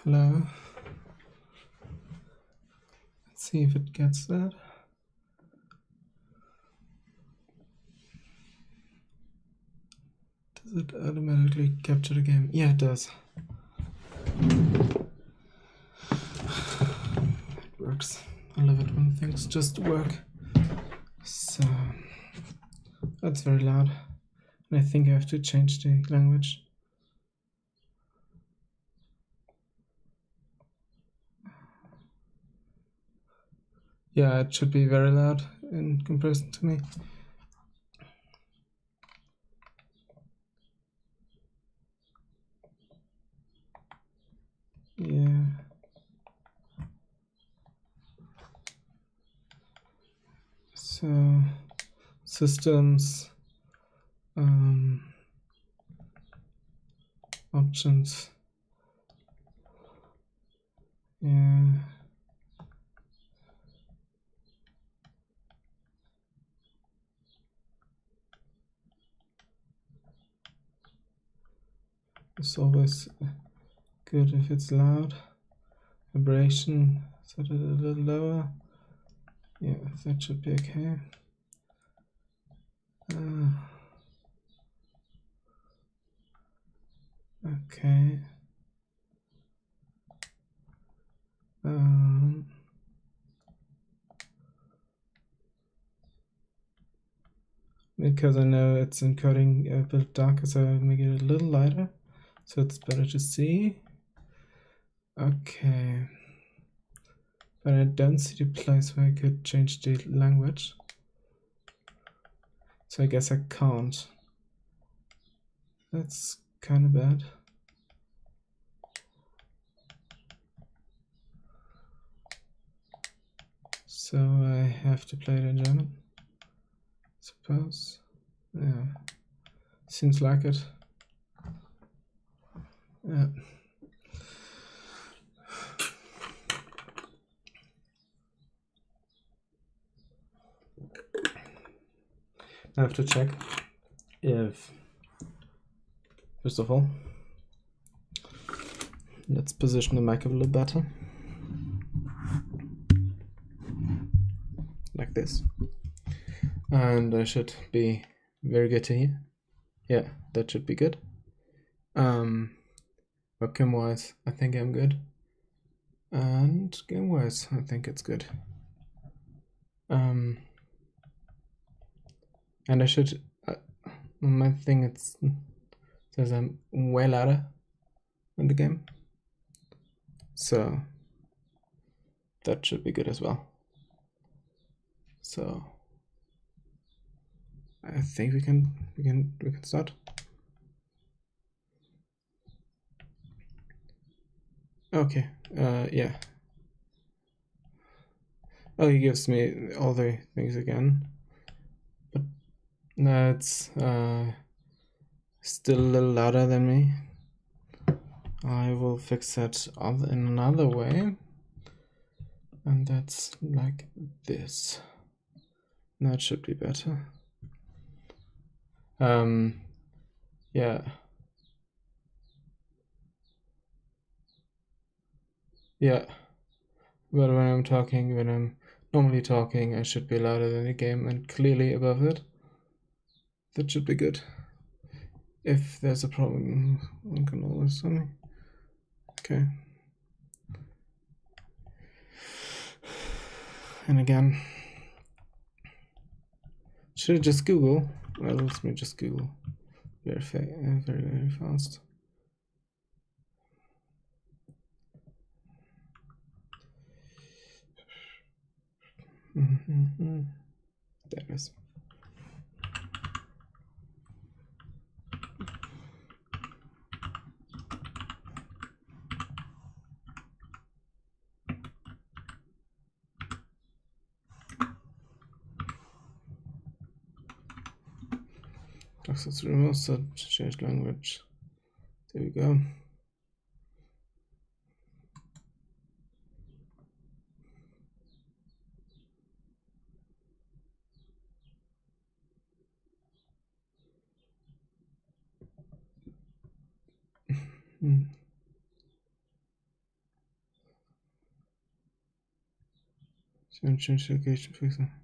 Hello. Let's see if it gets that. Does it automatically capture the game? Yeah, it does. It works. I love it when things just work. So that's very loud. And I think I have to change the language. Yeah, it should be very loud in comparison to me. Yeah. So systems, options. Yeah. It's always good if it's loud. Vibration, set it a little lower. Yeah, that should be okay. Okay. Because I know it's encoding a bit darker, so I'll make it a little lighter, so it's better to see. Okay. But I don't see the place where I could change the language. So I guess I can't. That's kind of bad. So I have to play it in German, suppose. Yeah, seems like it. Yeah. I have to check if, first of all, let's position the mic a little better. Like this. And I should be very good to hear. Yeah, that should be good. Webcam wise, I think I'm good. And game wise, I think it's good. And I should, my thing it says I'm way louder in the game. So that should be good as well. So I think we can start. Okay, yeah. Oh, he gives me all the things again. But no, it's still a little louder than me. I will fix that in another way. And that's like this. That should be better. Yeah. Yeah. But when I'm normally talking, I should be louder than the game and clearly above it. That should be good. If there's a problem, one can always tell me. Okay. And again, should I just Google? Well, let me just Google very, very fast. There it is. Access remote set, change language. There we go. Change location, for example.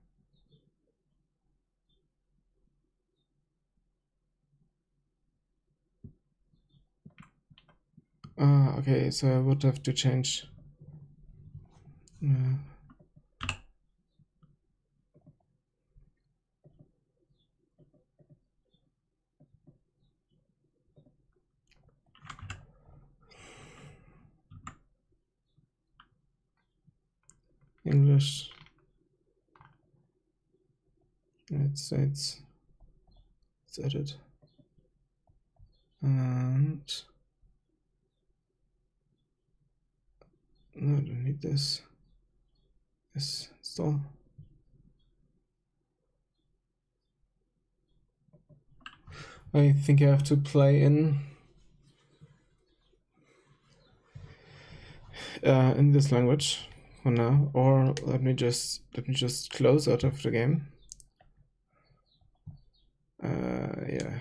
Okay, so I would have to change. English, United States. Let's edit. And no, I don't need this. Yes, install. I think I have to play in this language for now, or let me just close out of the game. Yeah.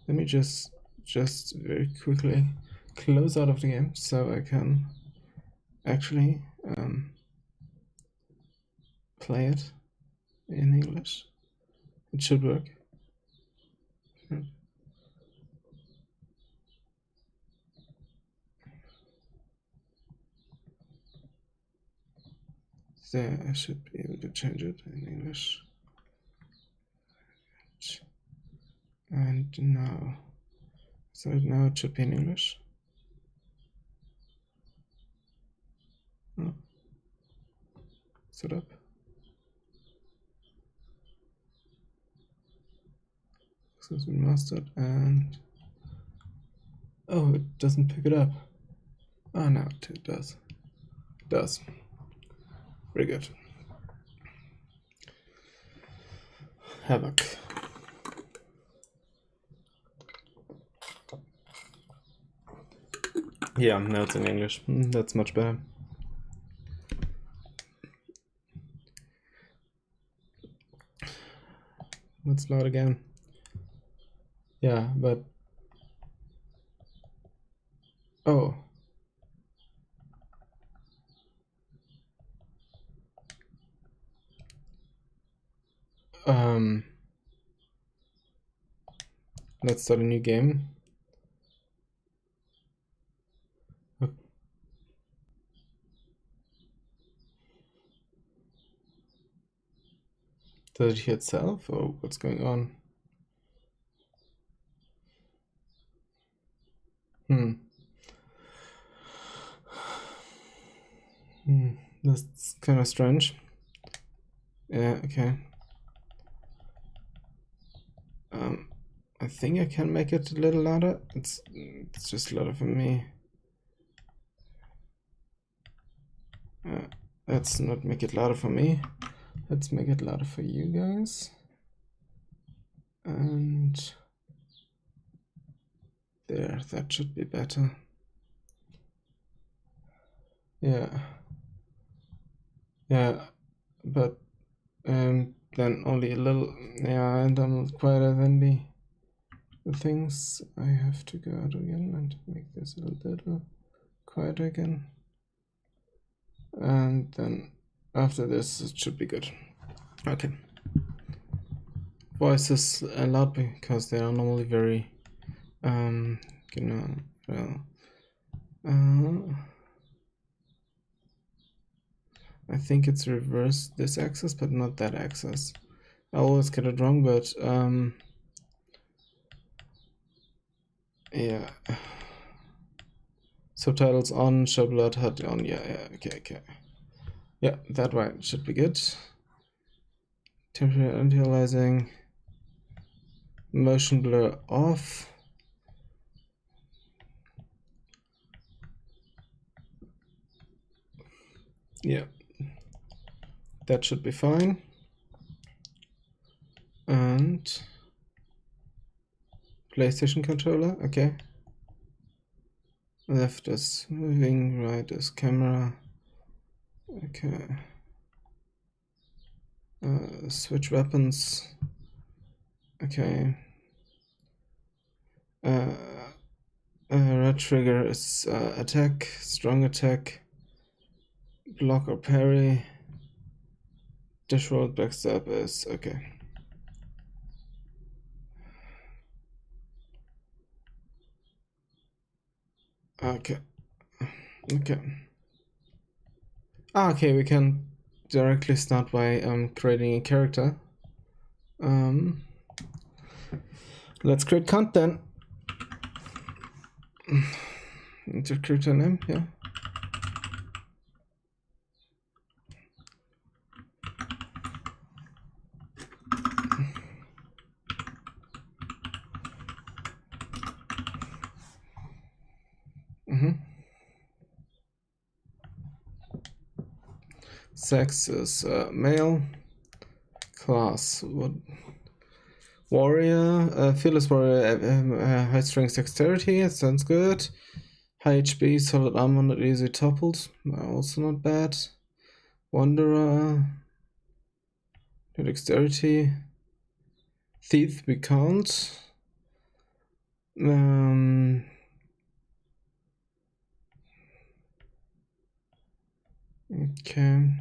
Let me just very quickly close out of the game so I can actually play it in English. It should work. There, I should be able to change it in English. And now, so now it should be in English. Oh. Set up. This has been mastered, and oh, it doesn't pick it up. Oh, no, it does. It does. Very good. Havoc. Yeah, now it's in English. That's much better. Let's load again. Yeah, but oh. Let's start a new game. Does it hear itself, or what's going on? That's kind of strange. Yeah, okay. I think I can make it a little louder. It's just louder for me. Let's not make it louder for me. Let's make it louder for you guys. And there, that should be better. Yeah. Yeah, but then only a little. Yeah, and I'm quieter than the things. I have to go out again and make this a little quieter again. And then after this, it should be good. Okay. Voices loud because they are normally very, I think it's reverse this axis, but not that axis. I always get it wrong, but yeah. Subtitles on, show blood HUD on. Yeah, okay. Yeah, that way should be good. Temperature anti-aliasing. Motion blur off. Yeah, that should be fine. And PlayStation controller, okay. Left is moving, right is camera. Okay. Switch weapons. Okay. red trigger is attack, strong attack, block or parry. Dash roll backstab is okay. Okay. Okay. Okay, we can directly start by creating a character. Let's create Kant then. Into character name, yeah. Sex is male. Class, what? Warrior, fearless warrior, high strength dexterity, sounds good. High HP, solid armor, not easily toppled, also not bad. Wanderer, no dexterity. Thief, we can't. Okay.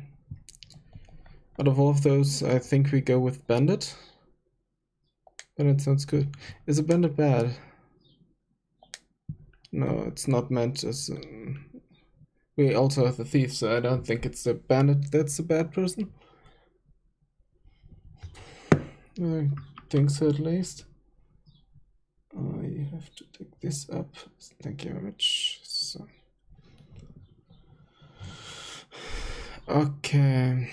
Out of all of those, I think we go with Bandit. Bandit sounds good. Is a Bandit bad? No, it's not meant as... we also have the Thief, so I don't think it's the Bandit that's a bad person. I think so at least. I have to take this up. Thank you very much. So. Okay.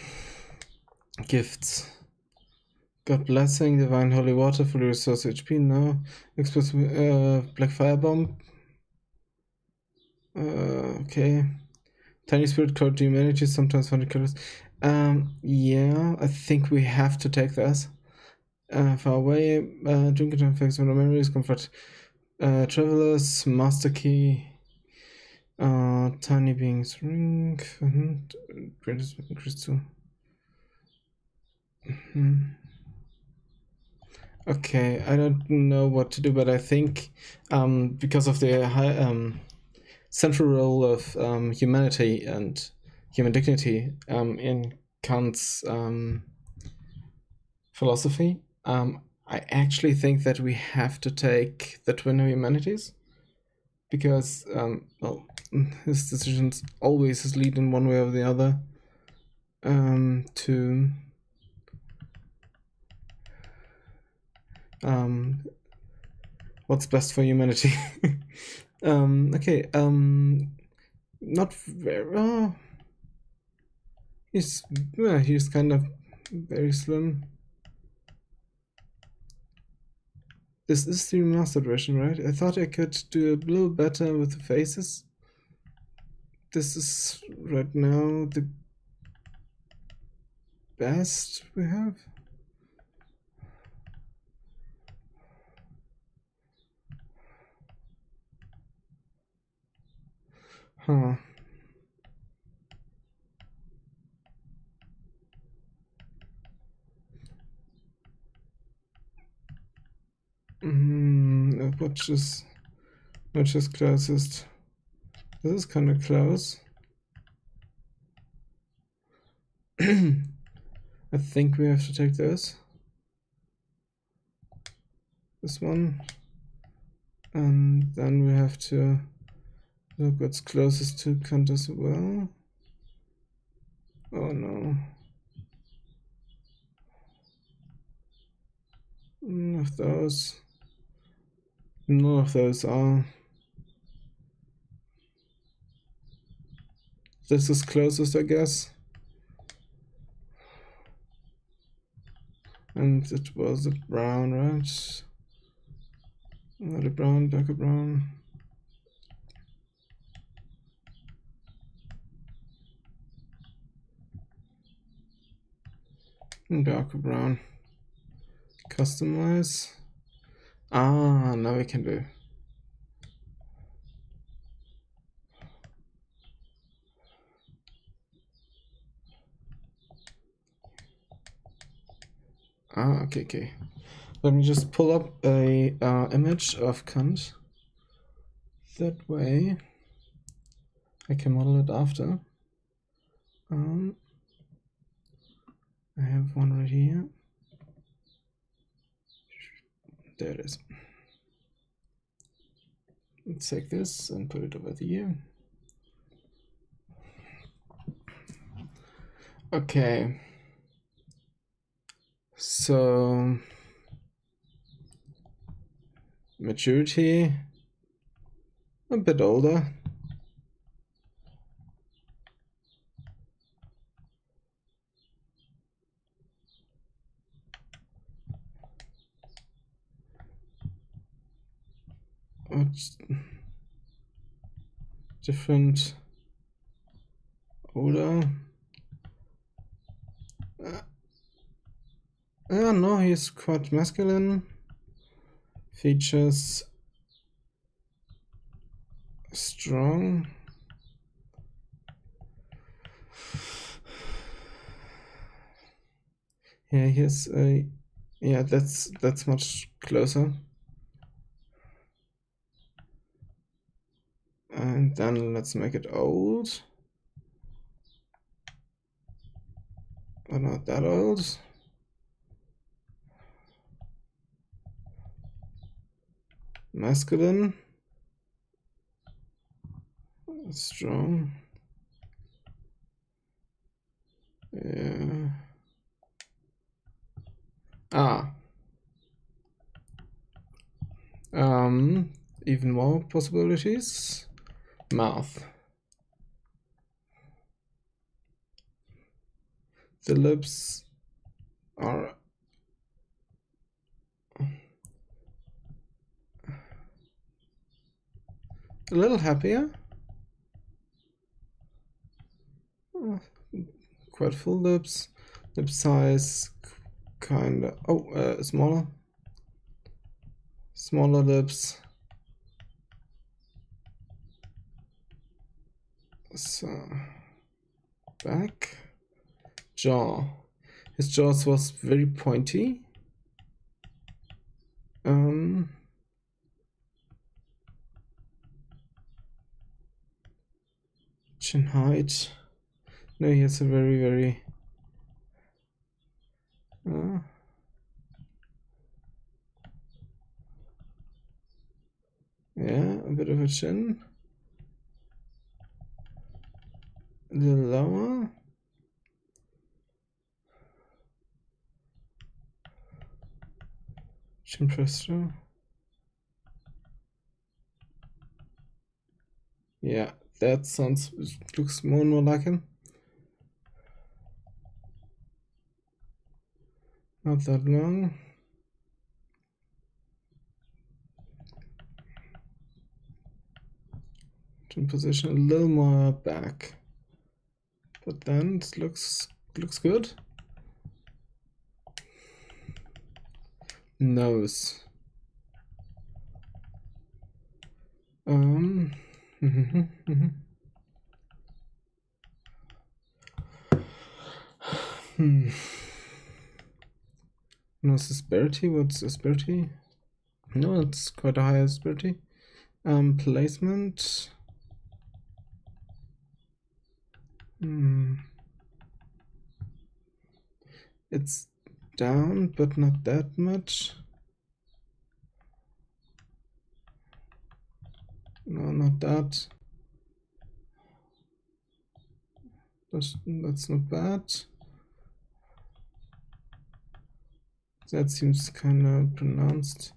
Gifts. God blessing, divine holy water, fully restores HP. No. Explosive black firebomb. Okay. Tiny spirit code humanity, sometimes 100 colors. Yeah, I think we have to take this. Far away, drink it effects on memories, comfort travelers, master key, tiny beings, ring, greatest crystal. Okay, I don't know what to do, but I think because of the high central role of humanity and human dignity in Kant's philosophy, I actually think that we have to take the twin of humanities, because well, his decisions always lead in one way or the other to what's best for humanity. Okay, not very. He's kind of very slim. This is the remastered version, right? I thought I could do a little better with the faces. This is right now the best we have. Huh. Which is closest? This is kind of close. I think we have to take this. This one. And then we have to look what's closest to Kant as well. Oh no. None of those. None of those are. This is closest, I guess. And it was a brown, right? Not a brown, darker brown. And darker brown. Customize. Ah, now we can do. Ah, okay. Let me just pull up a image of Kant. that way. I can model it after. I have one right here. There it is. Let's take this and put it over here. Okay. So maturity, a bit older. What's different? Older. No, he's quite masculine. Features strong. Yeah, here's a. Yeah, that's much closer. And then let's make it old. But not that old. Masculine. Strong. Yeah. Even more possibilities. Mouth. The lips are a little happier. Quite full lips. Lip size kinda. Smaller. Smaller lips. So back. Jaw. His jaws was very pointy. Chin height. No, he has a very yeah, a bit of a chin. A little lower. Chin pressure. Yeah, that looks more and more like him. Not that long. Chin position a little more back. But then it looks good. Nose. Nose asperity. What's asperity? No, it's quite a high asperity. Placement. It's down, but not that much. No, not that. That's not bad. That seems kind of pronounced.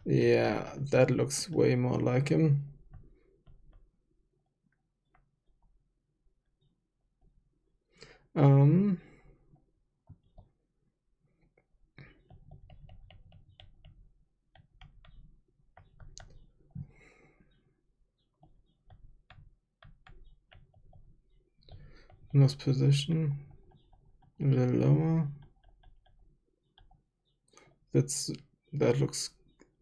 Yeah, that looks way more like him. Nose position a little lower. That looks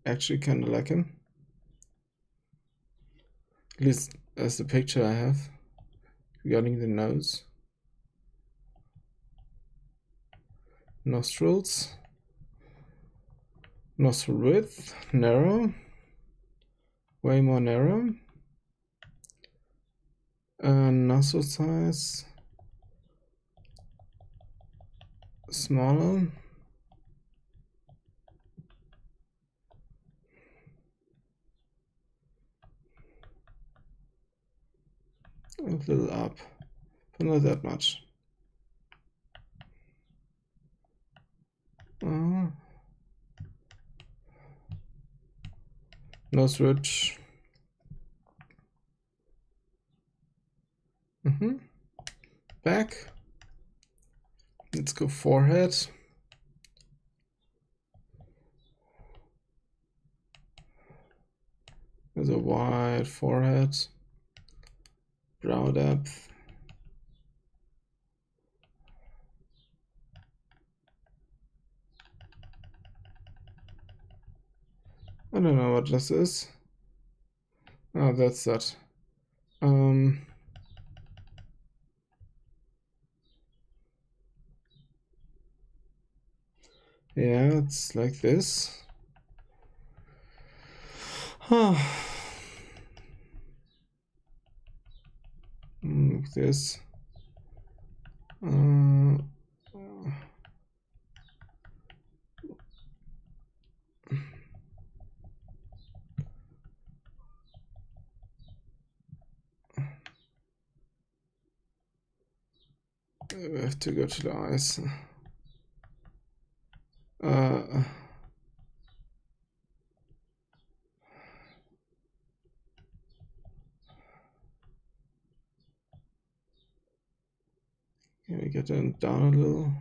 actually kind of like him. At least as the picture I have regarding the nose. Nostrils. Nostril width, narrow, way more narrow. Nostril size, smaller. A little up, but not that much. Nose ridge. Back. Let's go forehead. There's a wide forehead. Brow depth. I don't know what this is. Oh, that's that. Yeah, it's like this. Like this. We have to go to the eyes. Can we get them down a little?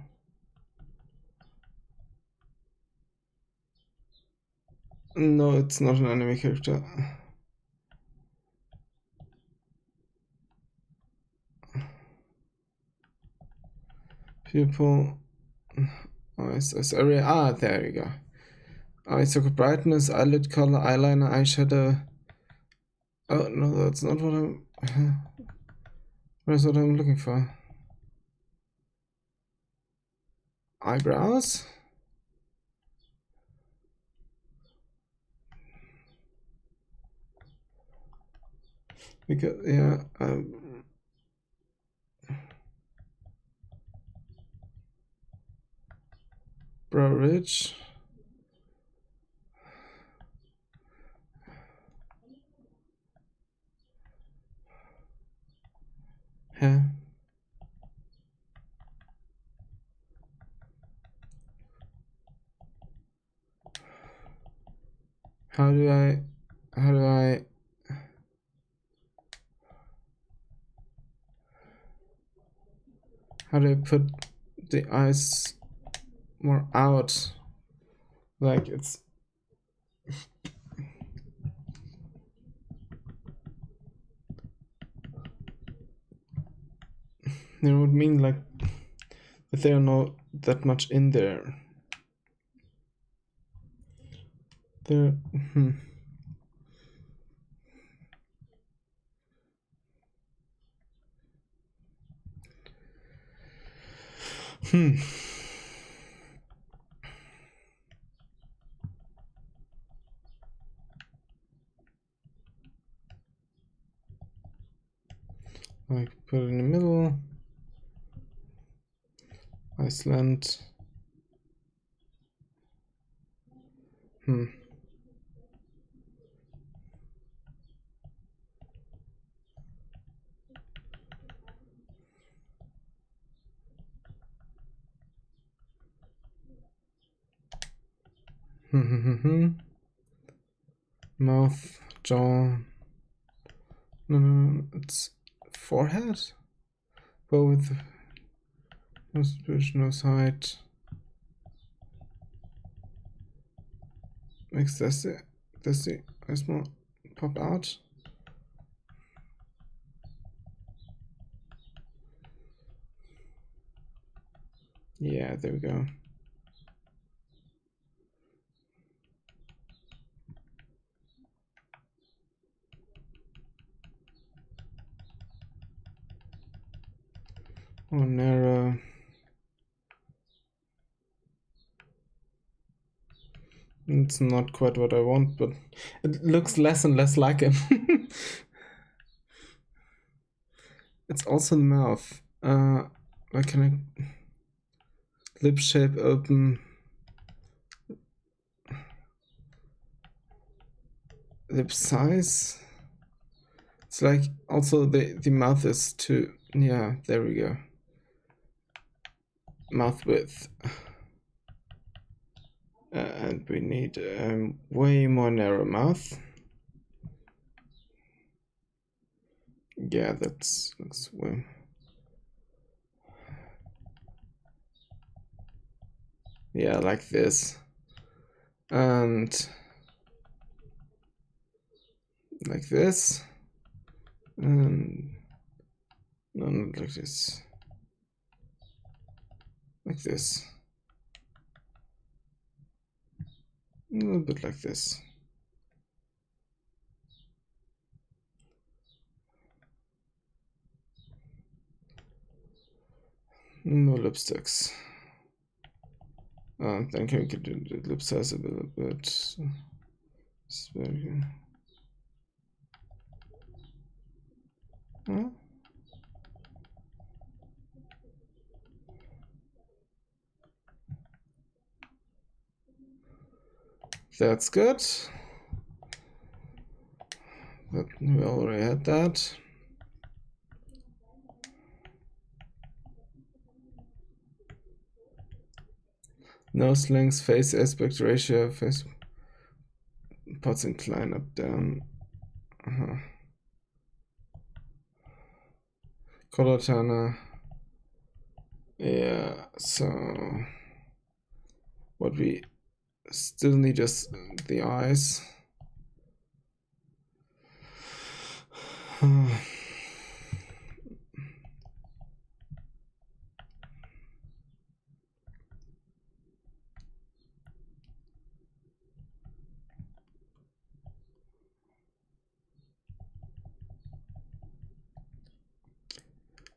No, it's not an anime character. Pupil, eyes area. Ah, there you go. Eye socket brightness, eyelid color, eyeliner, eyeshadow. Oh no, that's not what I'm. That's what I'm looking for. Eyebrows. Because yeah, brow ridge. Hair. How do I put the eyes more out? Like it's it would mean like that they are not that much in there. There. Like put it in the middle. Iceland. Mouth, jaw. No, it's forehead. But with nose bridge, nose height. Makes this the eyes more pop out. Yeah, there we go. Oh, narrow. It's not quite what I want, but it looks less and less like him. It's also the mouth. Why can I... Lip shape open. Lip size. It's like also the mouth is too... Yeah, there we go. Mouth width. And we need a way more narrow mouth. Yeah, that's looks way. Yeah, like this. And like this. And no, not like this. Like this. A little bit like this. No lipsticks. Then can we get the lip size a little bit. Huh? That's good. But we already had that. Nose length, face aspect ratio, face parts incline up, down. Color toner. Yeah, so what we still need is the eyes.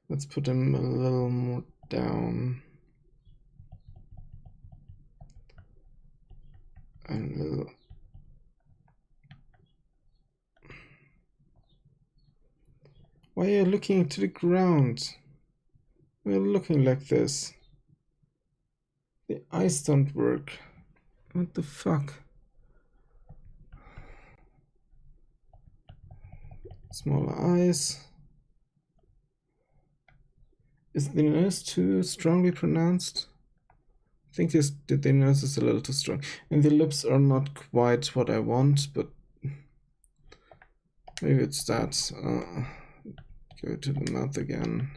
Let's put him a little more down. And a little. Why are you looking to the ground? We're looking like this. The eyes don't work. What the fuck? Smaller eyes. Is the nose too strongly pronounced? I think the nose is a little too strong. And the lips are not quite what I want, but maybe it's that. Go to the mouth again.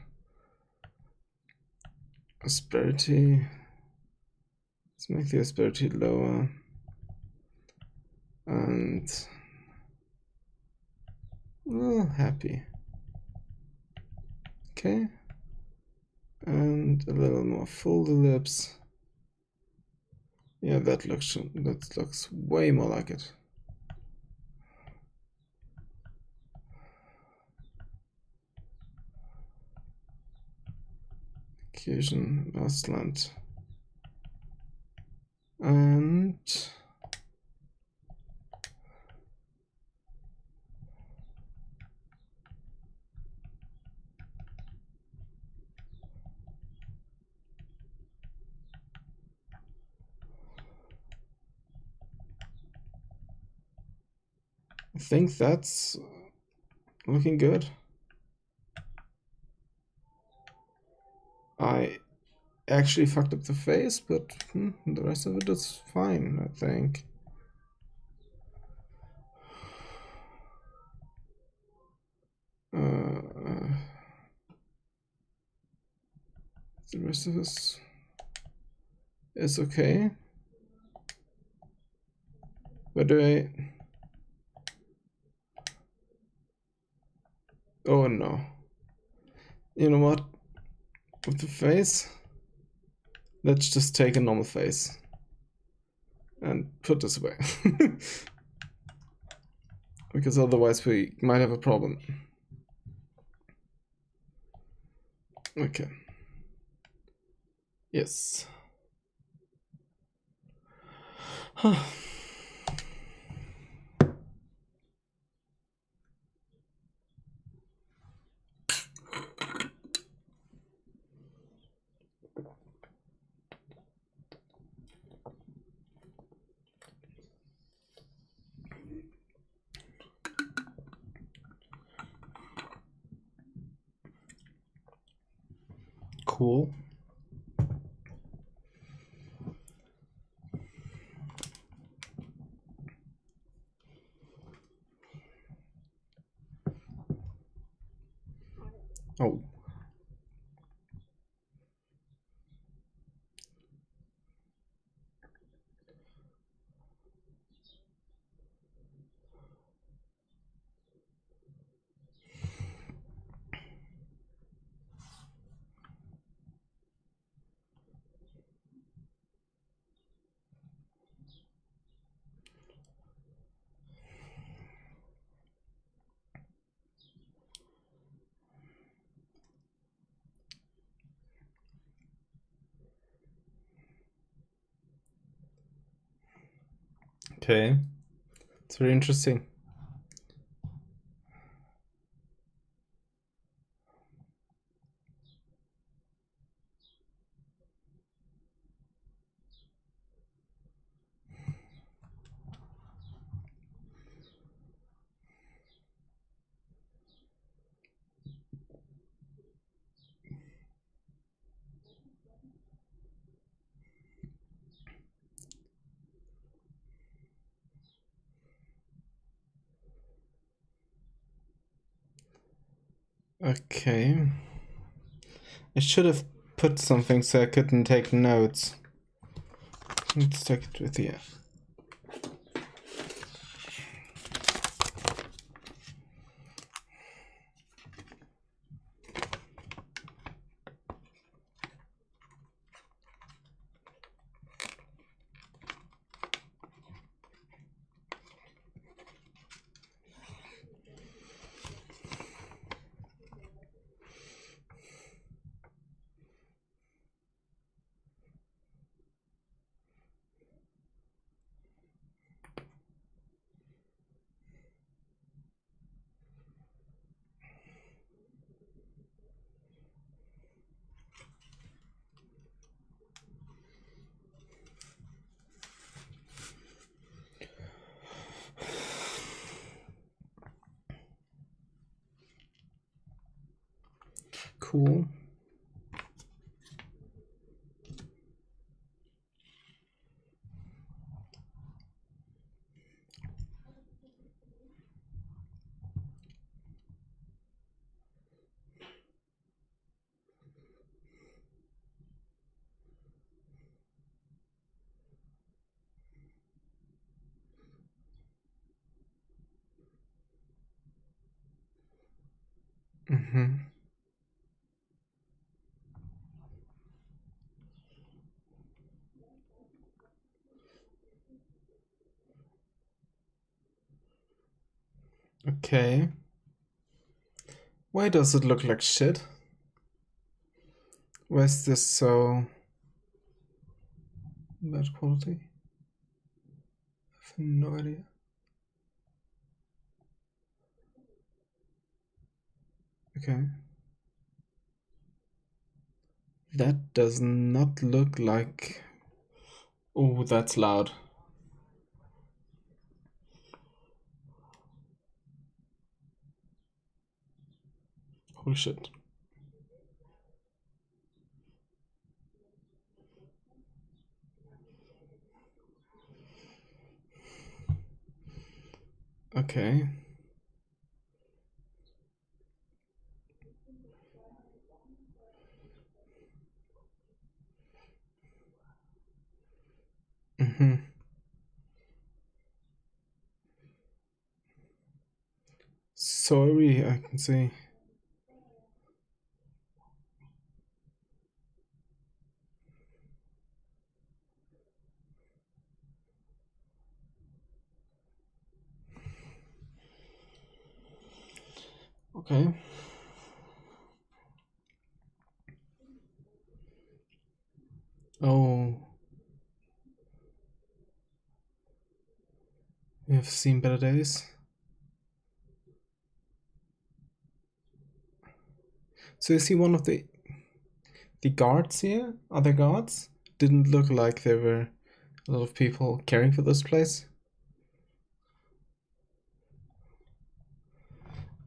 Asperity. Let's make the asperity lower. And happy. Okay. And a little more full the lips. Yeah, that looks way more like it. Fusion, Ostland. And I think that's looking good. I actually fucked up the face, but the rest of it is fine, I think. The rest of this is okay. Where do I... Oh no. You know what? With the face, let's just take a normal face and put this away. Because otherwise we might have a problem. Okay. Yes. Cool. Oh. Okay. It's very interesting. Okay. I should have put something so I couldn't take notes. Let's take it with you. Cool. Mm-hmm. Okay. Why does it look like shit? Why is this so bad quality? I have no idea. Okay. That does not look like... Oh, that's loud. Holy shit. Okay. Mm-hmm. Sorry, I can see. Okay. Oh, we have seen better days. So you see one of the guards here? Other guards? Didn't look like there were a lot of people caring for this place.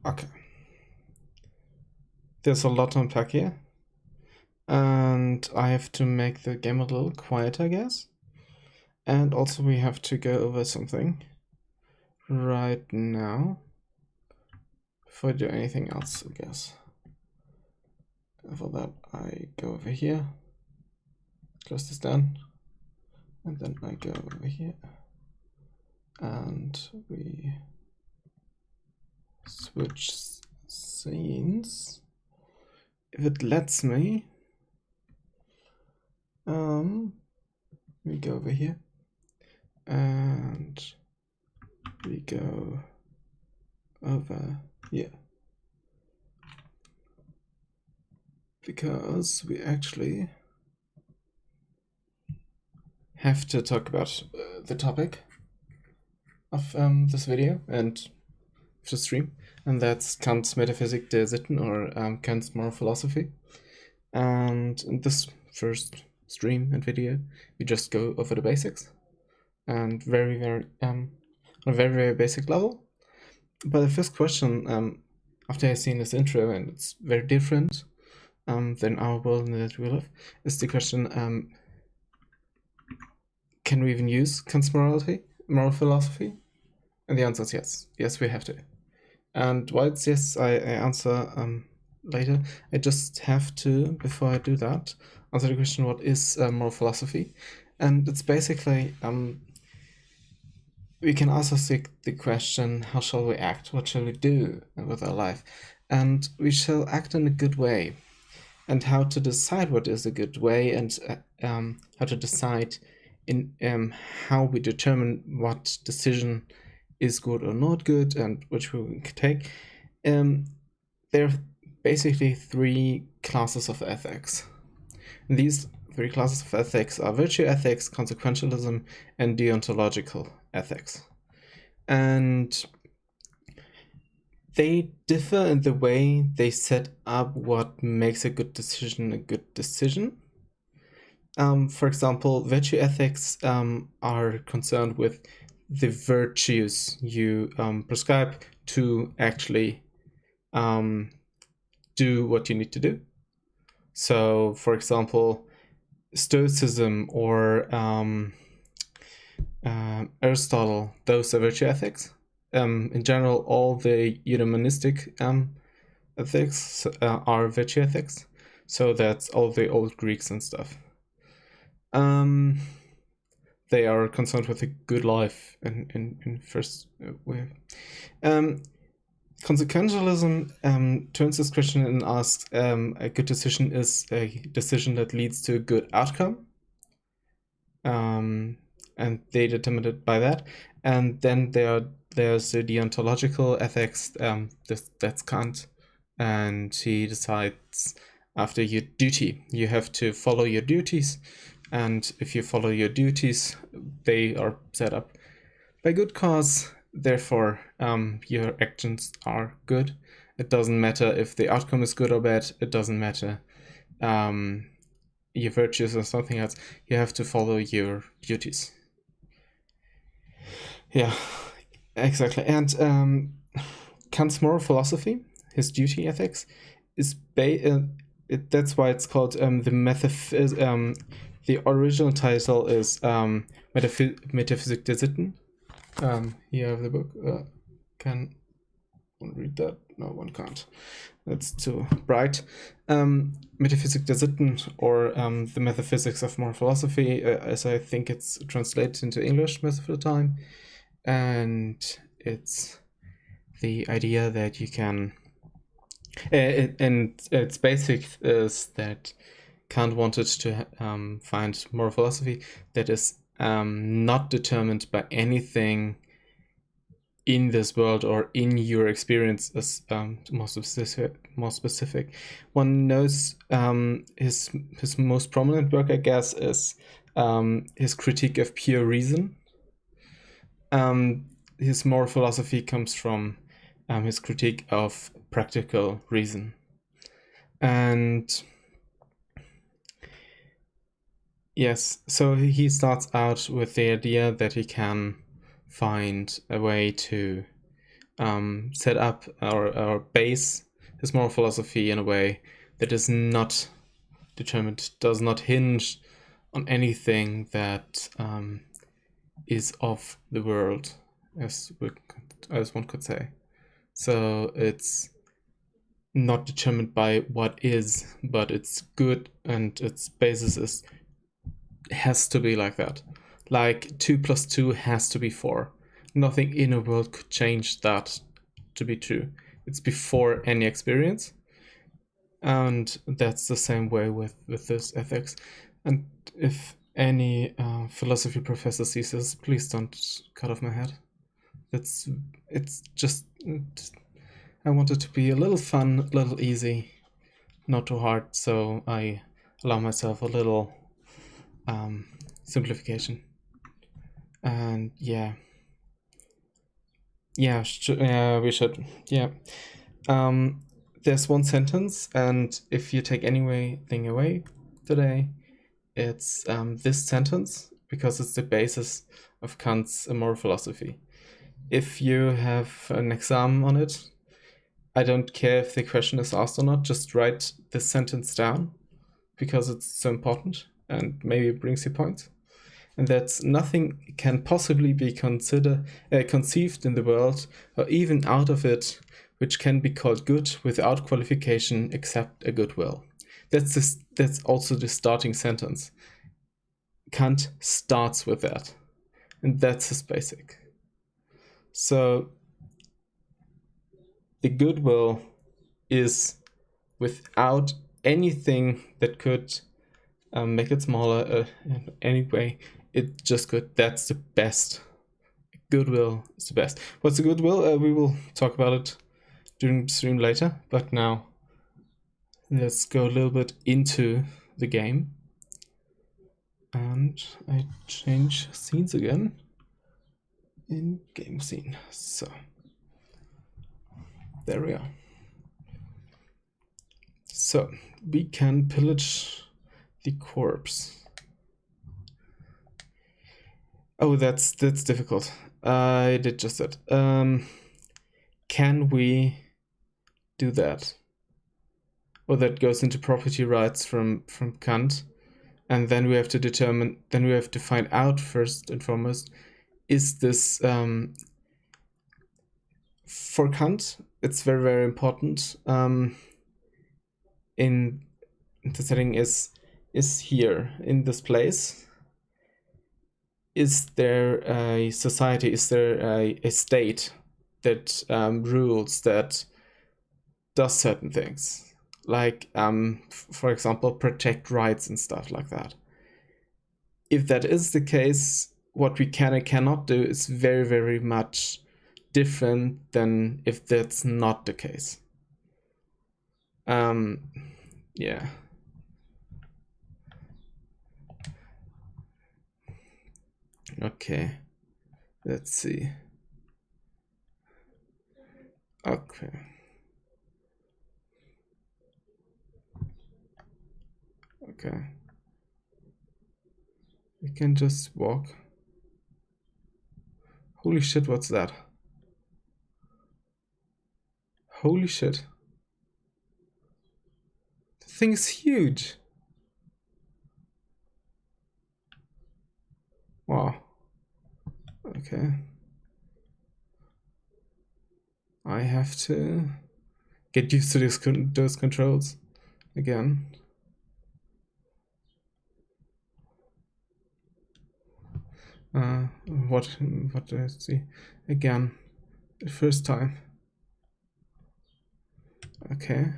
Okay. There's a lot to unpack here. And I have to make the game a little quiet, I guess. And also we have to go over something right now before I do anything else, I guess. And for that, I go over here, close this down, and then I go over here, and we switch scenes. If it lets me, we go over here, and we go over here. Because we actually have to talk about the topic of this video and the stream, and that's Kant's Metaphysik der Sitten, or Kant's moral philosophy. And in this first stream and video, we just go over the basics, and on a very basic level. But the first question, after I've seen this intro, and it's very different than our world that we live, is the question: can we even use Kant's moral philosophy? And the answer is yes. Yes, we have to. And why it's yes, I answer later. I just have to, before I do that, answer the question: what is moral philosophy? And it's basically we can also seek the question: how shall we act? What shall we do with our life? And we shall act in a good way. And how to decide what is a good way, and how to decide in how we determine what decision is good or not good, and which we can take. There are basically three classes of ethics. And these three classes of ethics are virtue ethics, consequentialism, and deontological ethics. And they differ in the way they set up what makes a good decision a good decision. For example, virtue ethics are concerned with the virtues you prescribe to actually do what you need to do. So, for example, Stoicism or Aristotle, those are virtue ethics. In general, all the eudaimonistic ethics are virtue ethics. So that's all the old Greeks and stuff. They are concerned with a good life in first way. Consequentialism turns this question and asks: a good decision is a decision that leads to a good outcome. And they determine it by that. And then there's the deontological ethics. That's Kant, and he decides after your duty. You have to follow your duties, and if you follow your duties, they are set up by good cause. Therefore, your actions are good. It doesn't matter if the outcome is good or bad. It doesn't matter your virtues or something else. You have to follow your duties. Yeah, exactly. And Kant's moral philosophy, his duty ethics, is that's why it's called the original title is Metaphysik der Sitten. Here I have the book. Can one read that? No, one can't. That's too bright. Metaphysik der Sitten, or the metaphysics of moral philosophy, as I think it's translated into English most of the time. And it's the idea that you can, and its basic is that Kant wanted to find moral philosophy that is not determined by anything in this world or in your experience as more specific. One knows his most prominent work, I guess, is his critique of pure reason. His moral philosophy comes from his critique of practical reason. And yes, so he starts out with the idea that he can find a way to set up or base his moral philosophy in a way that is not determined, does not hinge on anything that is of the world, as one could say. So it's not determined by what is, but it's good, and its basis has to be like that. Like 2 + 2 has to be 4. Nothing in a world could change that to be true. It's before any experience. And that's the same way with this ethics. And if any philosophy professor sees this, please don't cut off my head. It's just, I want it to be a little fun, a little easy, not too hard, so I allow myself a little simplification. And we should. There's one sentence, and if you take anything away today, it's this sentence, because it's the basis of Kant's moral philosophy. If you have an exam on it, I don't care if the question is asked or not, just write this sentence down, because it's so important and maybe it brings you points. And that nothing can possibly be conceived in the world, or even out of it, which can be called good without qualification except a good will. That's also the starting sentence. Kant starts with that, and that's his basic. So the good will is without anything that could make it smaller in any way. It's just good. That's the best. Goodwill is the best. What's a goodwill? We will talk about it during the stream later, but now let's go a little bit into the game. And I change scenes again in game scene. So there we are. So we can pillage the corpse. Oh, that's difficult. I did just that. Can we do that? Well, that goes into property rights from Kant, and then we have to determine. Then we have to find out first and foremost: is this for Kant? It's very, very important. In the setting is here in this place. Is there a society? Is there a state that rules, that does certain things, like for example, protect rights and stuff like that? If that is the case, what we can and cannot do is very, very much different than if that's not the case. Yeah. Okay. Let's see. Okay. Okay. We can just walk. Holy shit, what's that? Holy shit. The thing is huge. Wow. Okay. I have to get used to those controls again. What do I see? Again, the first time. Okay.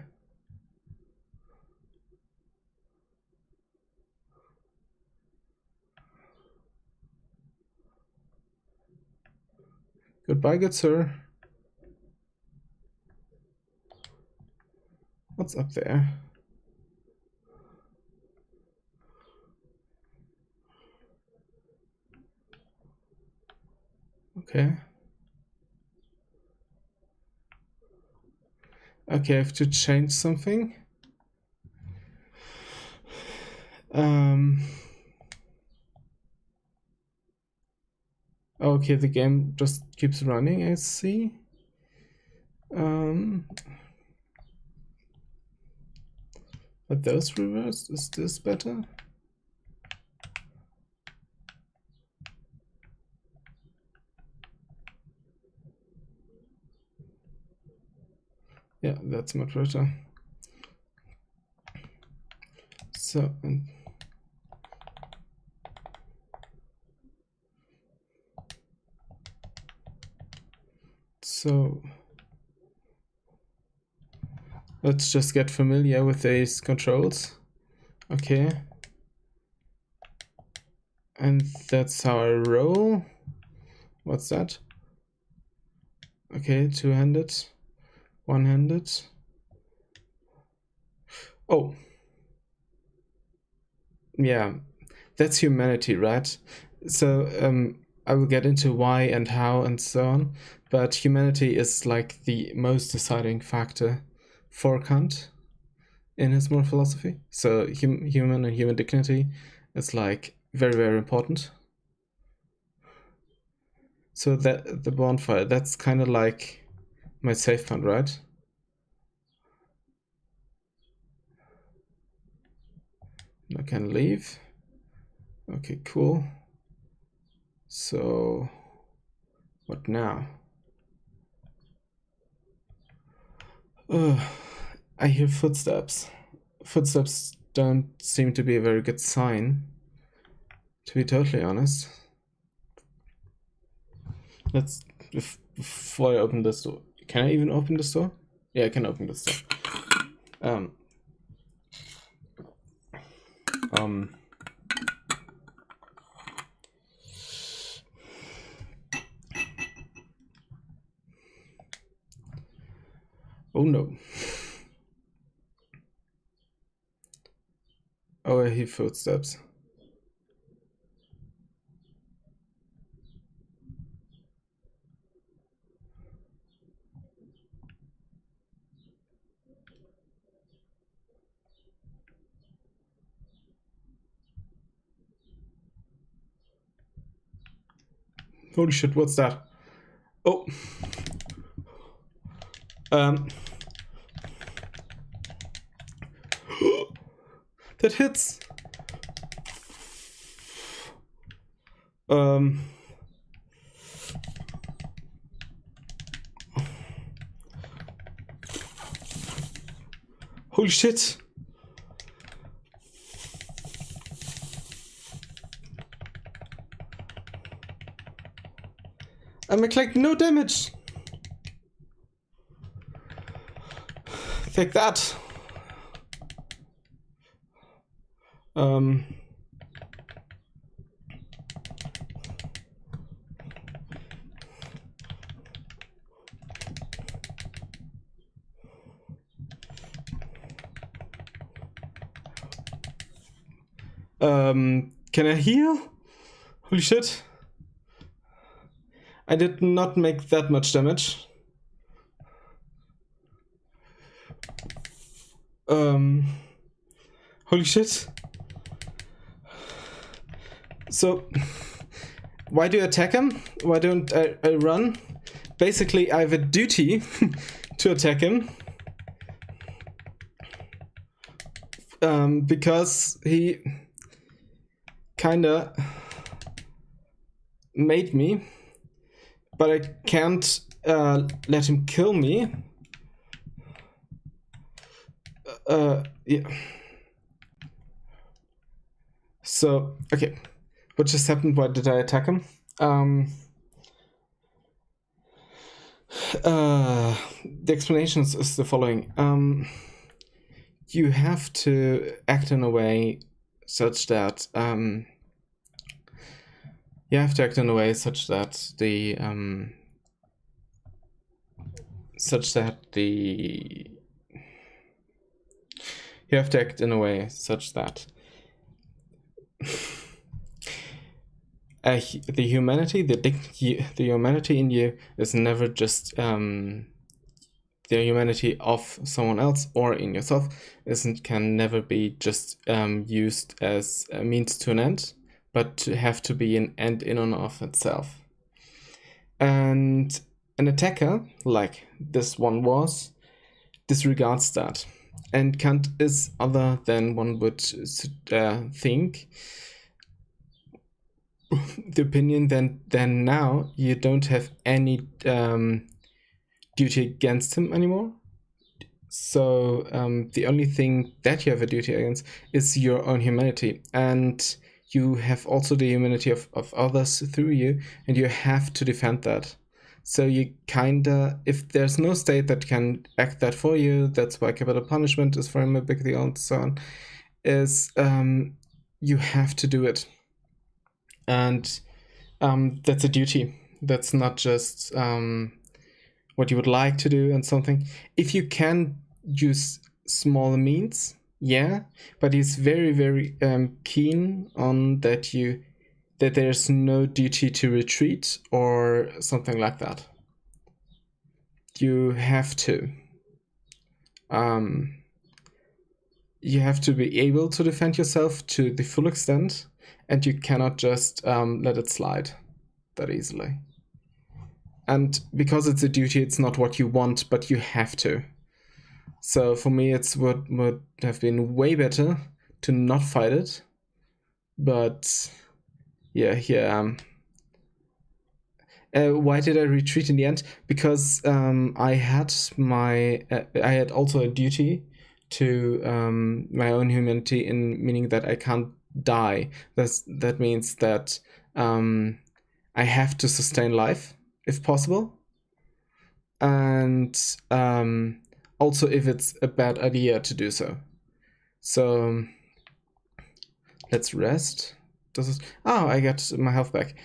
Goodbye, good sir. What's up there? Okay. Okay, I have to change something. Okay, the game just keeps running, I see. Are those reversed? Is this better? Yeah, that's much better. So, so let's just get familiar with these controls. Okay. And that's how I roll. What's that? Okay, two-handed, one-handed. Oh. Yeah, that's humanity, right? So I will get into why and how and so on, but humanity is like the most deciding factor for Kant in his moral philosophy. So human and human dignity is like very, very important. So that the bonfire, that's kind of like my safe point, right? I can leave. Okay, cool. So what now? I hear footsteps. Footsteps don't seem to be a very good sign, to be totally honest. Let's, before I open this door, can I even open this door? Yeah, I can open this door. Oh no. Oh, I hear footsteps. Holy shit, what's that? Oh. That hits. Holy shit. I'm like no damage. Take that. Can I heal? Holy shit. I did not make that much damage. Holy shit. So, why do I attack him? Why don't I run? Basically, I have a duty to attack him. Because he kinda made me, but I can't let him kill me. Yeah. So, okay. What just happened? Why did I attack him? The explanation is the following. You have to act in a way such that you have to act in a way such that the you have to act in a way such that the humanity, the humanity in you is never just the humanity of someone else or in yourself can never be just used as a means to an end, but to have to be an end in and of itself. And an attacker, like this one was, disregards that. and Kant is other than one would think. The opinion then now you don't have any duty against him anymore. So the only thing that you have a duty against is your own humanity, and you have also the humanity of others through you, and you have to defend that. So you kinda, if there's no state that can act that for you, that's why capital punishment is for him a big deal and so on, is you have to do it. And that's a duty. That's not just what you would like to do and something. If you can use small means, yeah, but he's very, very keen on that there's no duty to retreat or something like that. You have to. You have to be able to defend yourself to the full extent, and you cannot just let it slide that easily. And because it's a duty, it's not what you want, but you have to. So for me, it's what would have been way better to not fight it. But yeah, here I am. Why did I retreat in the end? Because I had also a duty to my own humanity, in meaning that I can't die. That means that I have to sustain life if possible, and also if it's a bad idea to do so. So let's rest. I got my health back.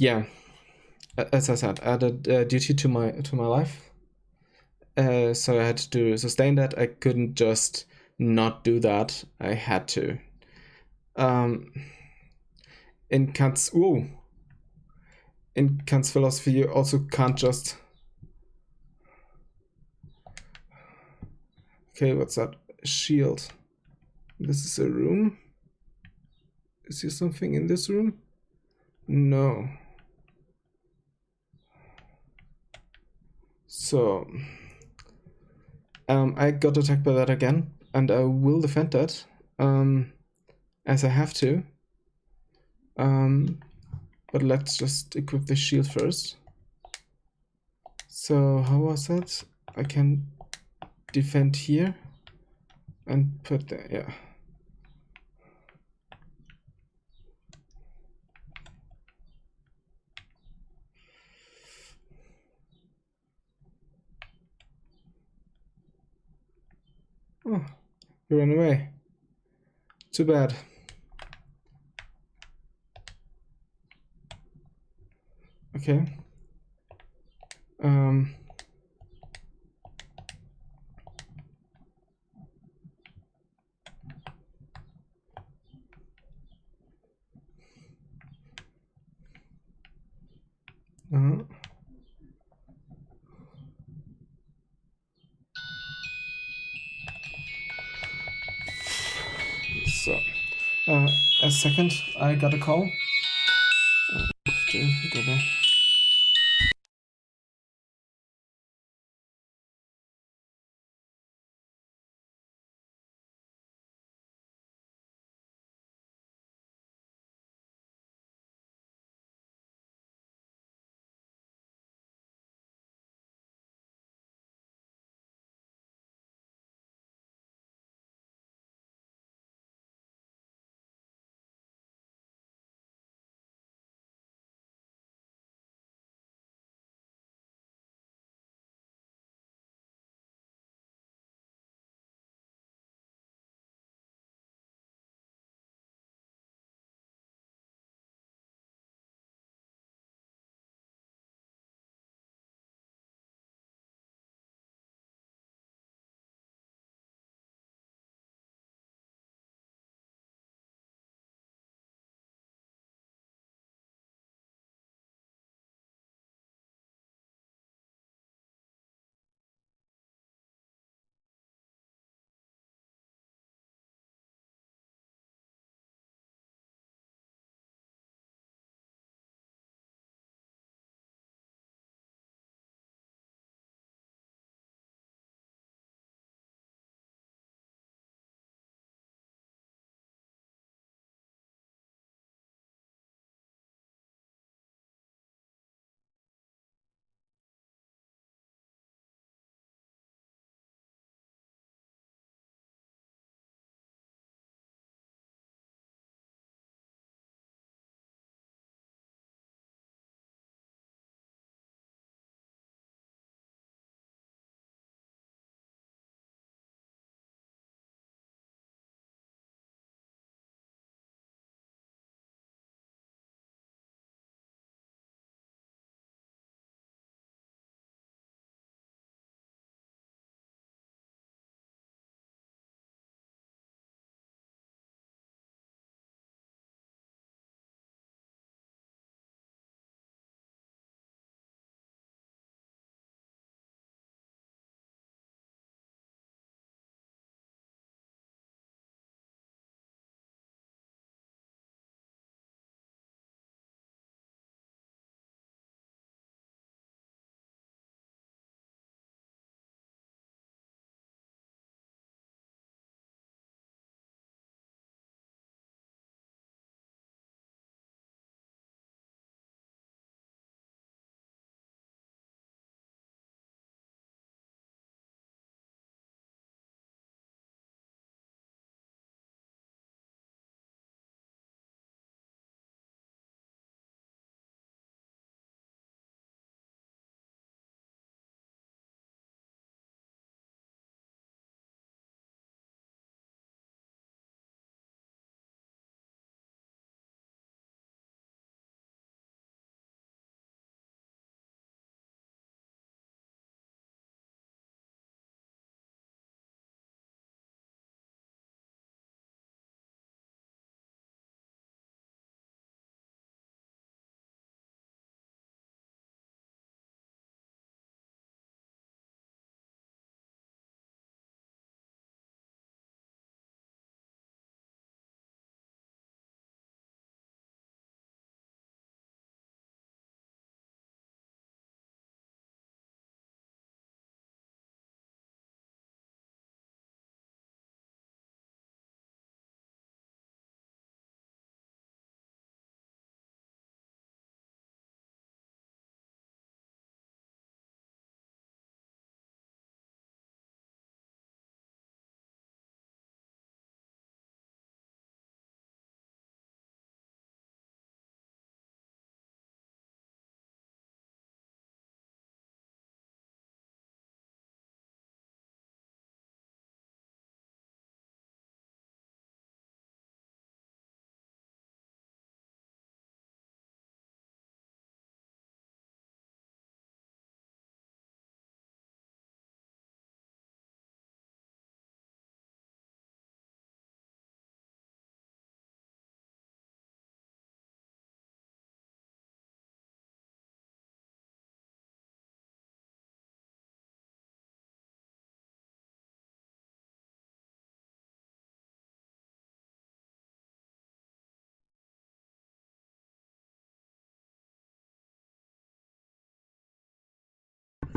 Yeah, as I said, I had a duty to my life. So I had to sustain that. I couldn't just not do that. I had to. In Kant's philosophy, you also can't just. Okay, what's that? Shield. This is a room. Is there something in this room? No. So, I got attacked by that again, and I will defend that, as I have to. But let's just equip the shield first. So how was that? I can defend here and put there, yeah. Oh, you ran away. Too bad. Okay. Uh-huh. So, a second, I got a call. Go there.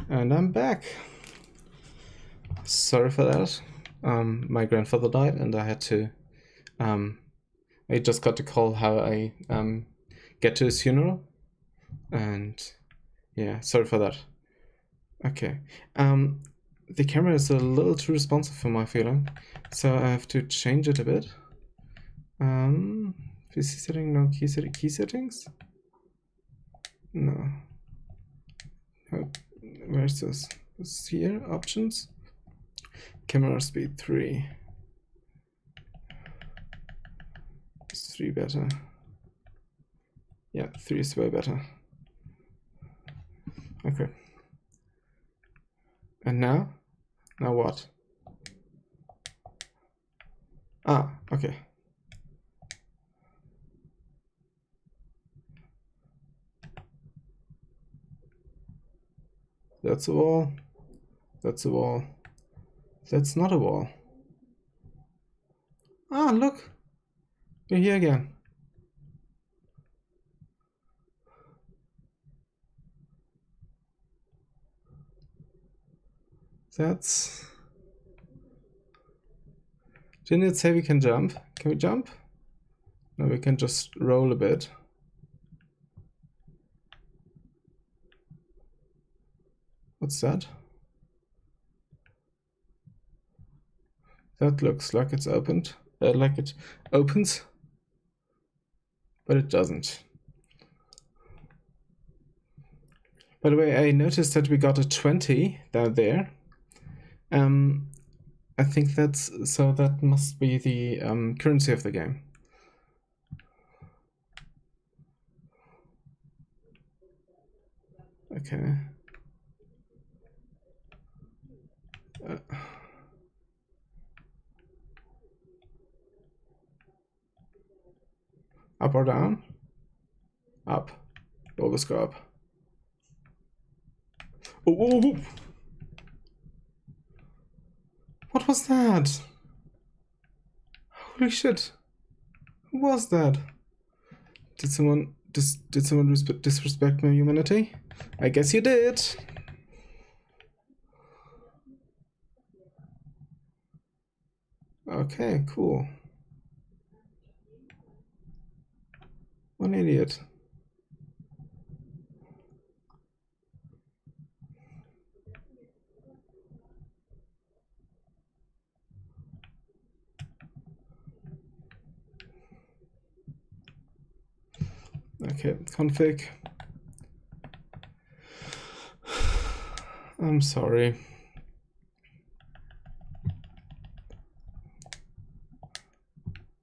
And I'm back. Sorry for that. My grandfather died, and I had to. I just got to call how I get to his funeral, and yeah, sorry for that. Okay. The camera is a little too responsive for my feeling, so I have to change it a bit. PC setting, no key settings. No. Where's this? It's here, options. Camera speed 3. Is 3 better? Yeah, 3 is way better. Okay. And now? Now what? Ah, okay. That's a wall. That's a wall. That's not a wall. Ah, look! We're here again. That's... Didn't it say we can jump? Can we jump? No, we can just roll a bit. What's that? That looks like it's opened. Like it opens. But it doesn't. By the way, I noticed that we got a 20 down there. I think that's... So that must be the currency of the game. Okay. Up or down? Up. Always go up. Oh! What was that? Holy shit! Who was that? Did someone disrespect my humanity? I guess you did. Okay, cool. One idiot. Okay, config. I'm sorry.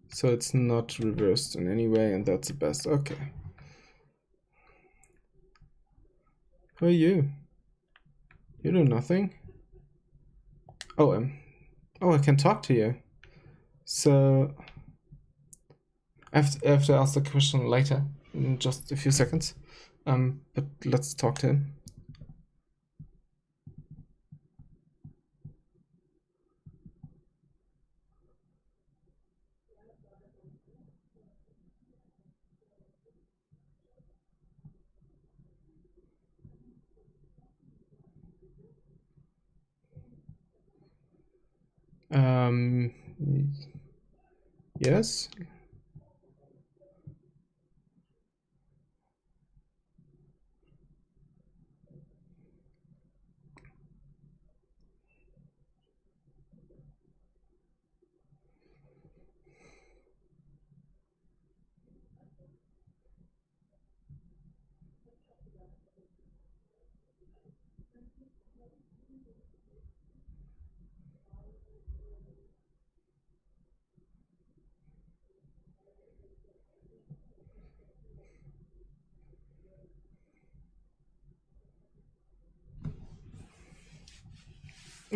So it's not reversed in any way, and that's the best. Okay. Who are you? You do nothing. Oh, I can talk to you. So I have to ask the question later, in just a few seconds. But let's talk to him. Yes.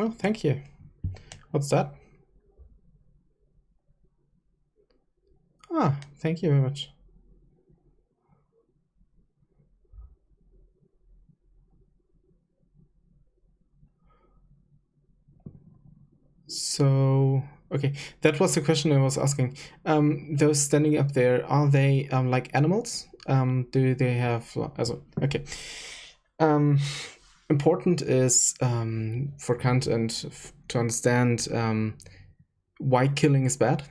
Oh, thank you. What's that? Ah, thank you very much. So, okay, that was the question I was asking. Those standing up there, are they like animals? Do they have... Also, okay. important is for Kant and to understand why killing is bad.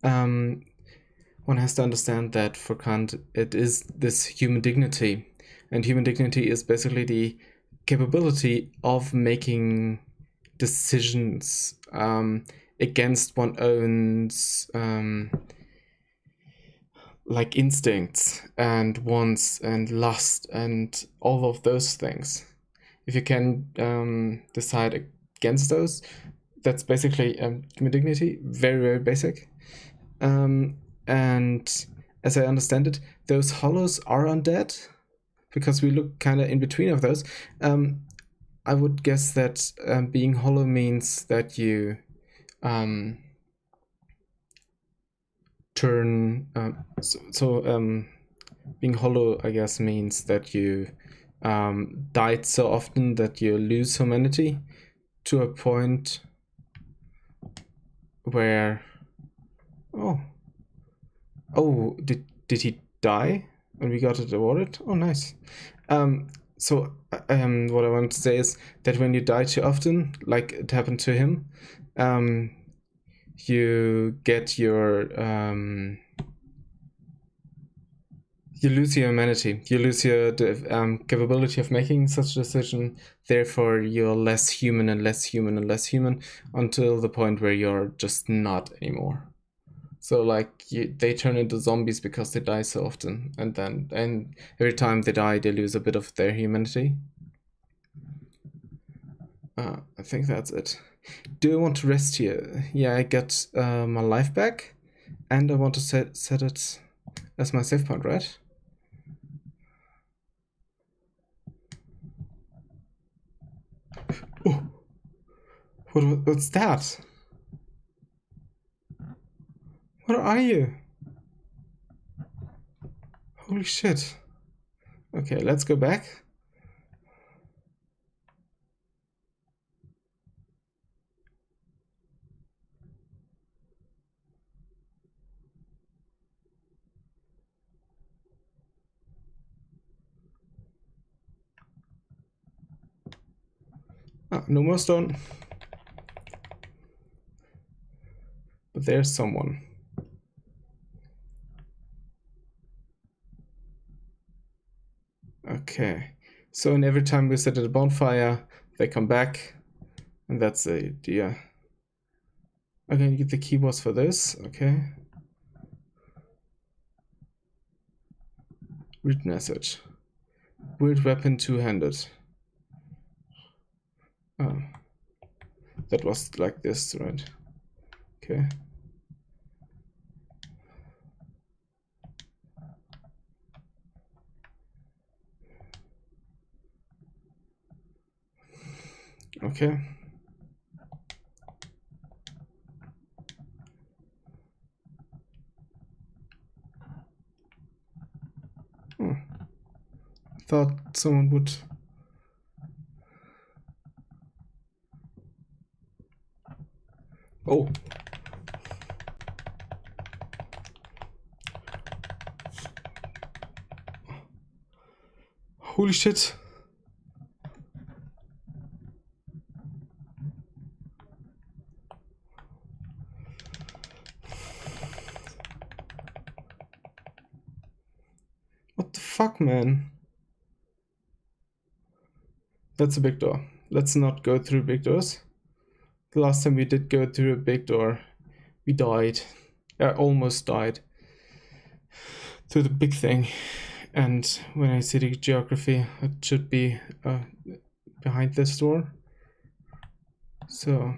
One has to understand that for Kant it is this human dignity, and human dignity is basically the capability of making decisions against one's own like instincts and wants and lust and all of those things. If you can decide against those, that's basically human dignity. Very, very basic. And as I understand it, those hollows are undead because we look kind of in between of those. I would guess that being hollow means that you turn. Being hollow, I guess, means that you died so often that you lose humanity to a point where did he die and we got it awarded? Oh, nice. So what I want to say is that when you die too often, like it happened to him, you get your you lose your humanity. You lose your capability of making such a decision. Therefore, you're less human and less human and less human until the point where you're just not anymore. So like they turn into zombies because they die so often, and every time they die, they lose a bit of their humanity. I think that's it. Do I want to rest here? Yeah, I get my life back, and I want to set it as my save point, right? Oh, what's that? What are you? Holy shit. Okay, let's go back. No more stone. But there's someone. Okay. So and every time we set at a bonfire, they come back. And that's the idea. Okay, you get the keywords for this. Okay. Read message. Weird weapon two-handed. Oh. That was like this, right? Okay. Okay. Oh. Thought someone would. Oh. Holy shit. What the fuck, man? That's a big door. Let's not go through big doors. The last time we did go through a big door, we died. Almost died. Through the big thing. And when I see the geography, it should be behind this door. So,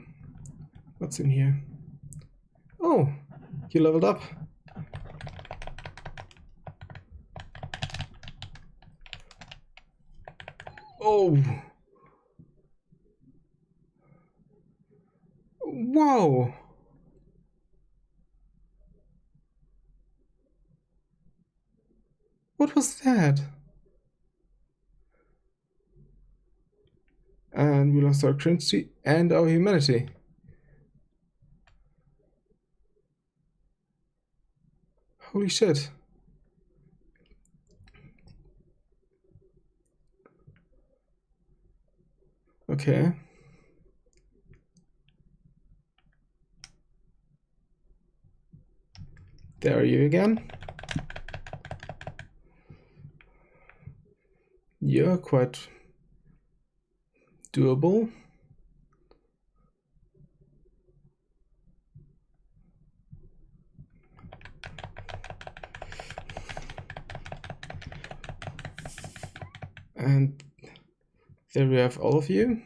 what's in here? Oh, you leveled up. Oh. Whoa. What was that? And we lost our currency and our humanity. Holy shit. Okay. There are you again. You're quite doable. And there we have all of you.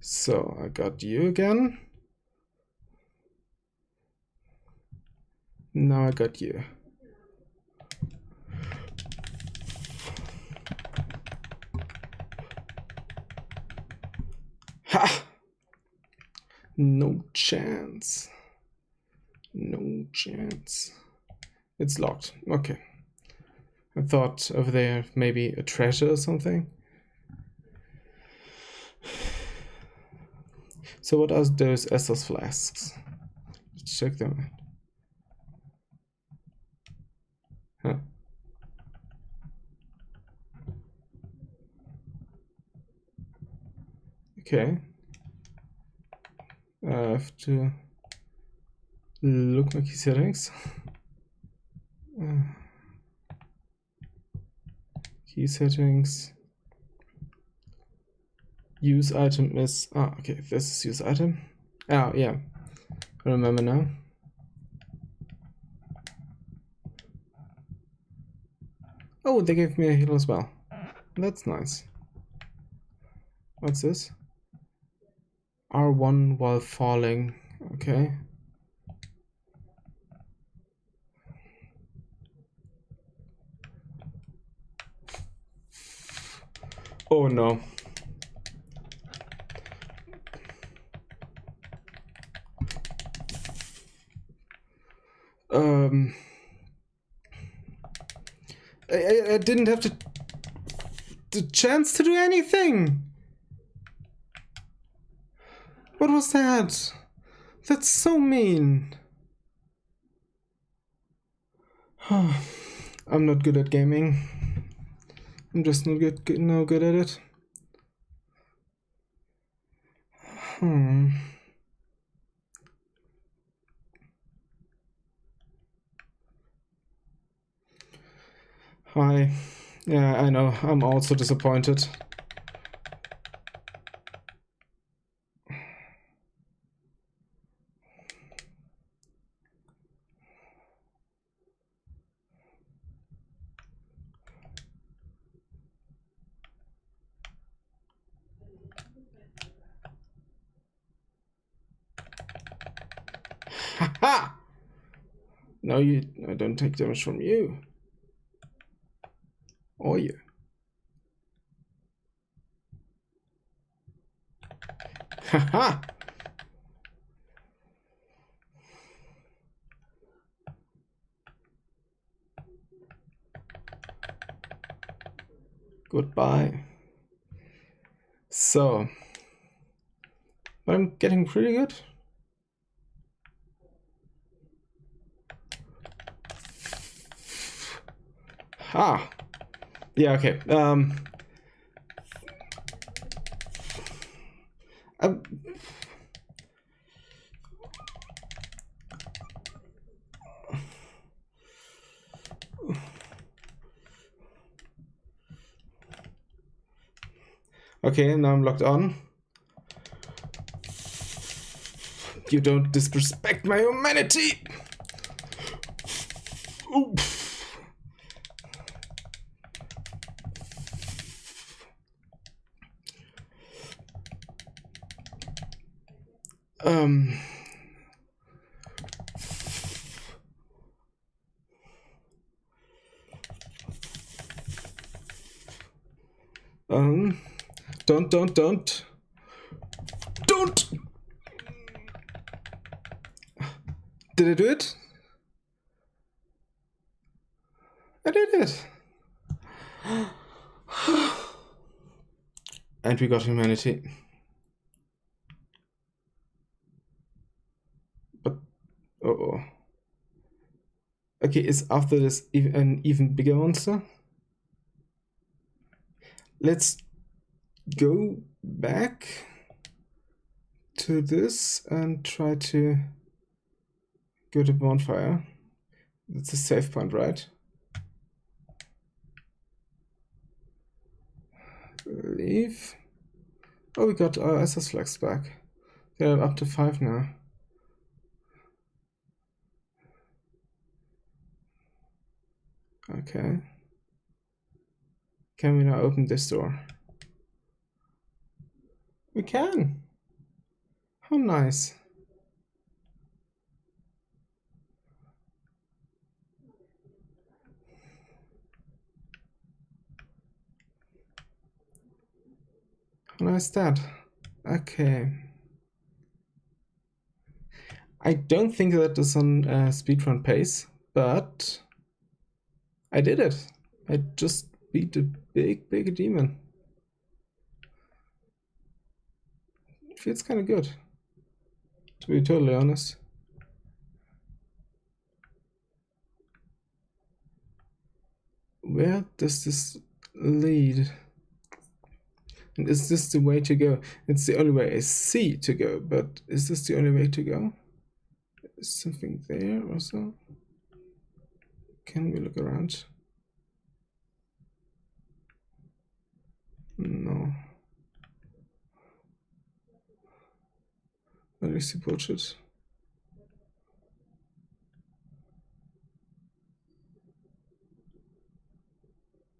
So I got you again. Now I got you. Ha! No chance. No chance. It's locked. Okay. I thought over there maybe a treasure or something. So what are those Essos flasks? Let's check them out. Huh. Okay. I have to look my key settings. Key settings. Use item is... okay, this is use item. Oh, yeah. I remember now. Oh, they gave me a heal as well. That's nice. What's this? R1 while falling. Okay. Oh no. I didn't have the chance to do anything. What was that? That's so mean. I'm not good at gaming. I'm just not good at it. Hi. Yeah, I know. I'm also disappointed. Haha! No, I don't take damage from you. Or you. Haha! Goodbye. So, but I'm getting pretty good. Ha! Yeah, okay. Okay, now I'm locked on. You don't disrespect my humanity! Oof. Don't. Did I do it? I did it. And we got humanity. But, uh-oh. Okay, is after this an even bigger monster? Let's go back to this and try to go to bonfire. It's a save point, right? Leave. Oh, we got our SS flags back. They're up to 5 now. Okay. Can we now open this door? We can! How nice. How nice that. Okay. I don't think that is on speedrun pace, but I did it. I just beat a big demon. It feels kind of good, to be totally honest. Where does this lead? And is this the way to go? It's the only way I see to go, but is this the only way to go? Is something there also? Can we look around? No. At least he bullshit.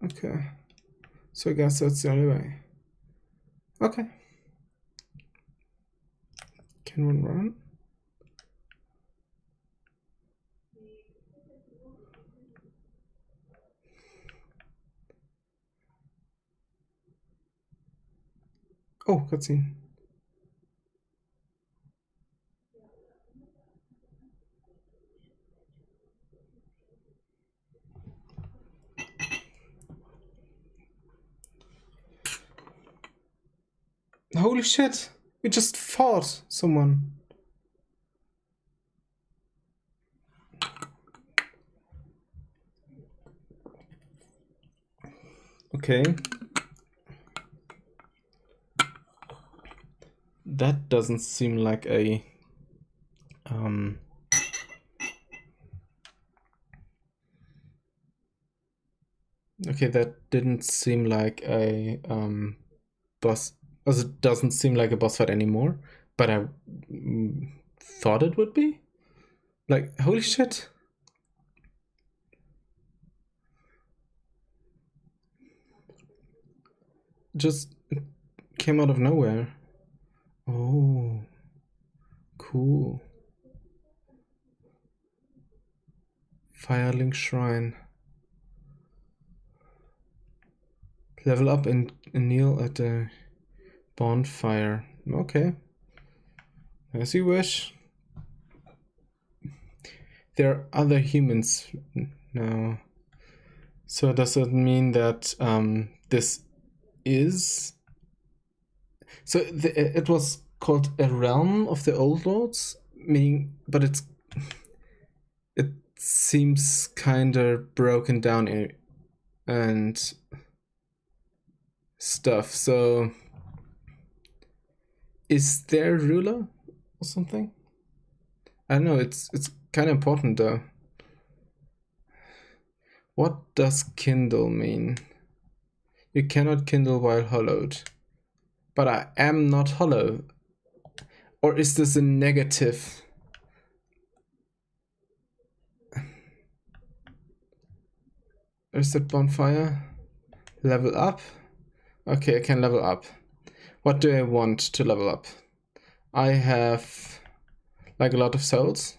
Okay. So I guess that's the only way. Okay. Can one run? Oh, cutscene. Holy shit! We just fought someone. Okay. That doesn't seem like a okay, that didn't seem like a boss. Also, it doesn't seem like a boss fight anymore, but I thought it would be. Like, holy shit. Just came out of nowhere. Oh, cool. Firelink Shrine. Level up and kneel at the bonfire. Okay. As you wish. There are other humans now. So does that mean that this is... So it was called a realm of the old lords, meaning, but it seems kind of broken down and stuff. So is there a ruler or something? I don't know. It's kind of important though. What does kindle mean? You cannot kindle while hollowed. But I am not hollow. Or is this a negative? Is that bonfire? Level up? Okay, I can level up. What do I want to level up? I have like a lot of souls.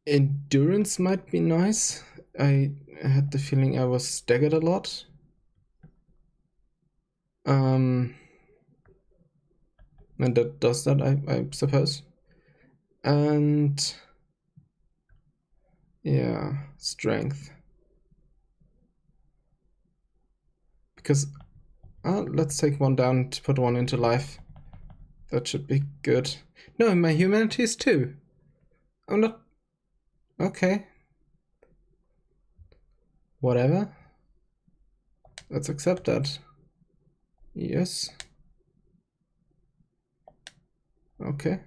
Endurance might be nice. I had the feeling I was staggered a lot. And that does that, I suppose. And yeah, strength. Because let's take one down to put one into life. That should be good. No, my humanity is 2. I'm not... Okay. Whatever. Let's accept that. Yes. Okay.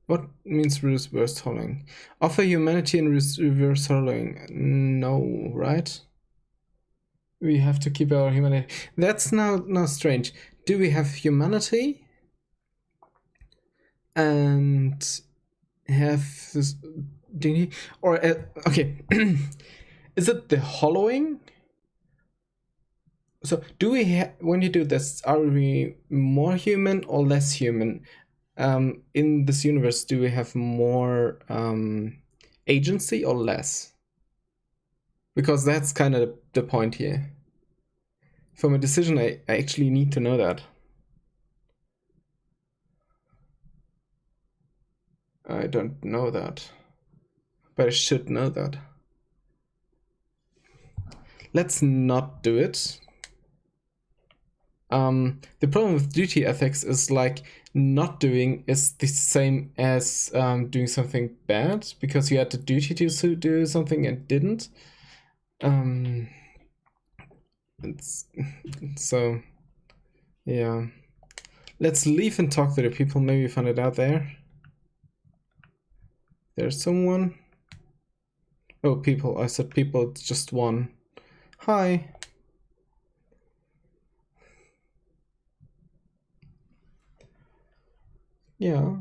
What means reverse hollowing? Offer humanity and reverse hollowing. No, right? We have to keep our humanity. That's now strange. Do we have humanity? And have this dignity? Or, okay. Is it the hollowing? So do we when you do this, are we more human or less human? In this universe, do we have more agency or less? Because that's kind of the point here. For my decision, I actually need to know that. I don't know that, but I should know that. Let's not do it. The problem with duty ethics is like not doing is the same as doing something bad because you had the duty to do something and didn't. So yeah, let's leave and talk to the people. Maybe find it out there. There's someone. Oh, people. I said people. It's just one. Hi. Yeah.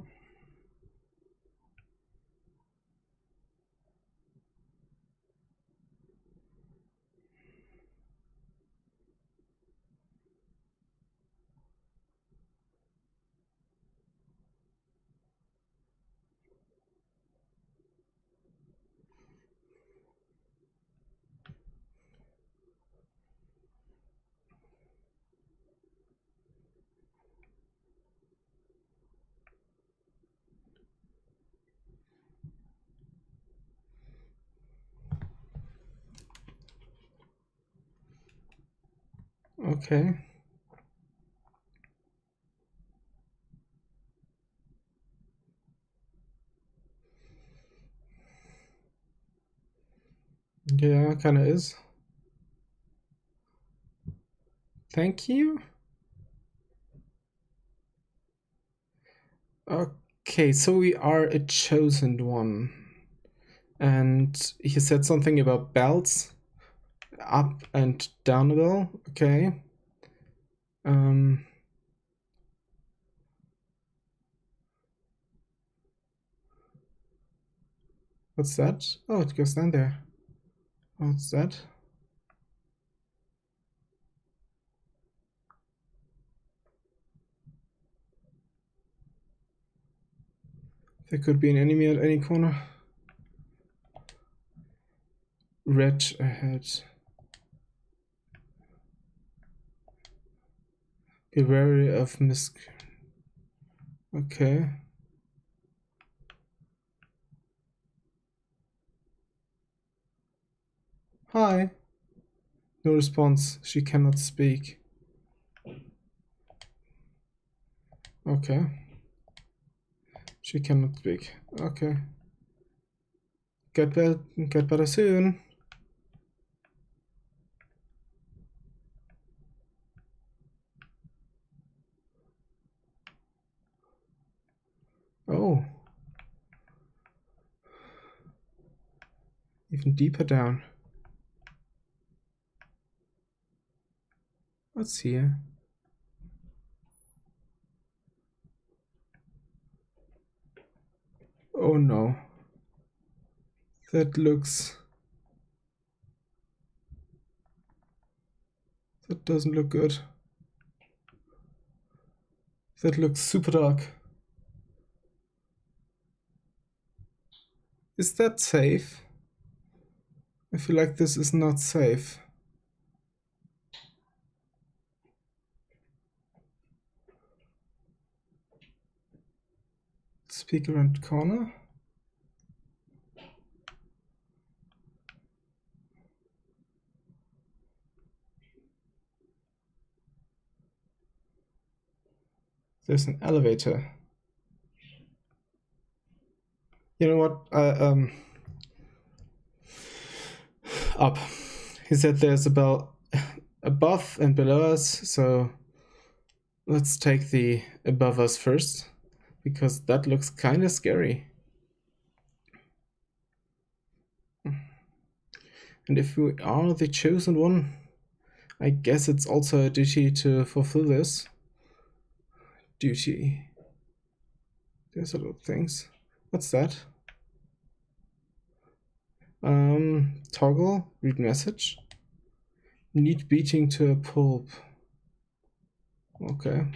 Okay. Yeah, kinda is. Thank you. Okay, so we are a chosen one. And he said something about belts. Up and downable. Okay. What's that? Oh, it goes down there. What's that? There could be an enemy at any corner. Red ahead. Be wary of Okay. Hi. No response. She cannot speak. Okay. She cannot speak. Okay. Get better soon. Oh. Even deeper down. What's here? Oh no. That doesn't look good. That looks super dark. Is that safe? I feel like this is not safe. Speak around corner. There's an elevator. You know what? Up. He said there's about above and below us, so let's take the above us first, because that looks kind of scary. And if we are the chosen one, I guess it's also a duty to fulfill this. Duty. There's a lot of things. What's that? Toggle, read message. Need beating to a pulp. Okay.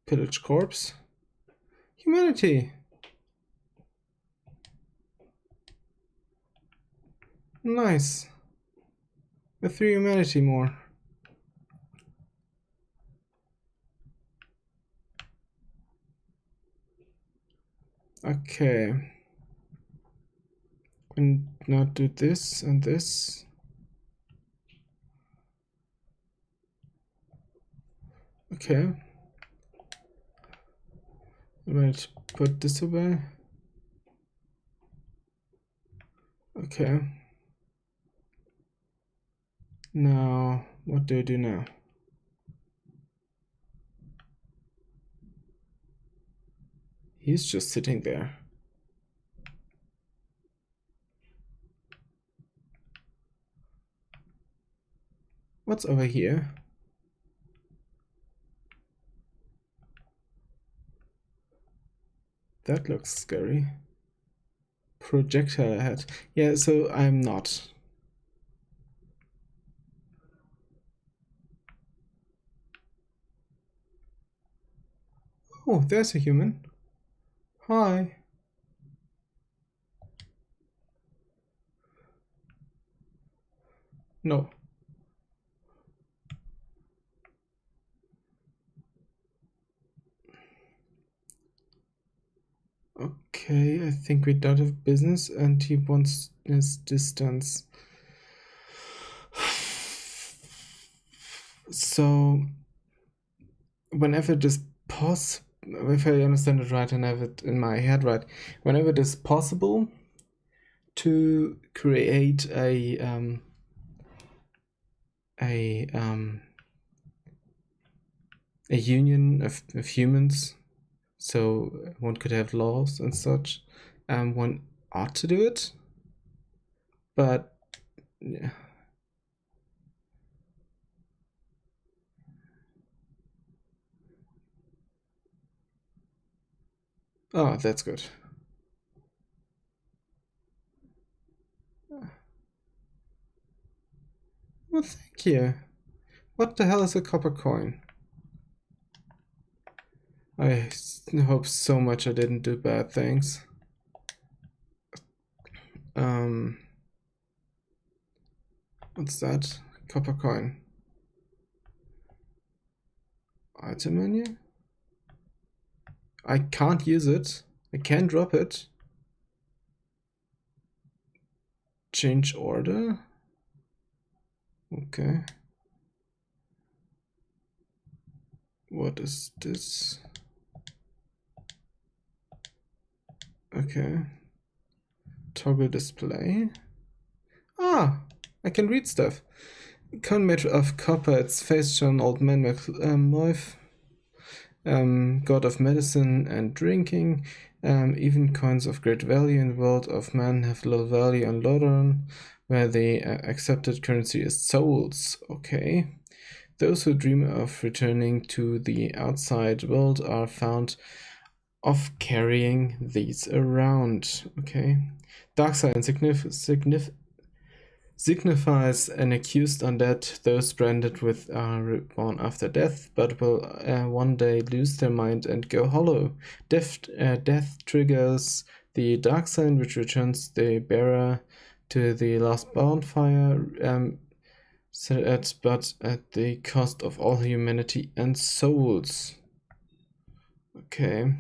Pillage corpse. Humanity. Nice. A 3 humanity more. Okay. And now do this and this. Okay. I'm going to put this away. Okay. Now, what do I do now? He's just sitting there. What's over here? That looks scary. Projectile ahead. Yeah, so I'm not. Oh, there's a human. Hi. No. Okay, I think we're out of business and he wants his distance. So, whenever it is possible, if I understand it right and have it in my head right, whenever it is possible to create a union of humans, so one could have laws and such, one ought to do it, but yeah. Oh, that's good. Well, thank you. What the hell is a copper coin? I hope so much I didn't do bad things. What's that? Copper coin. Item menu? I can't use it. I can drop it. Change order? Okay. What is this? Okay. Toggle display. Ah! I can read stuff. Coin made of copper, its face shown old man Moif. God of medicine and drinking. Even coins of great value in the world of man have little value on Lodron, where the accepted currency is souls. Okay. Those who dream of returning to the outside world are found of carrying these around. Okay. Dark side signifies an accused undead. Those branded with are reborn after death, but will one day lose their mind and go hollow. Death triggers the dark sign, which returns the bearer to the last bonfire, but at the cost of all humanity and souls. Okay.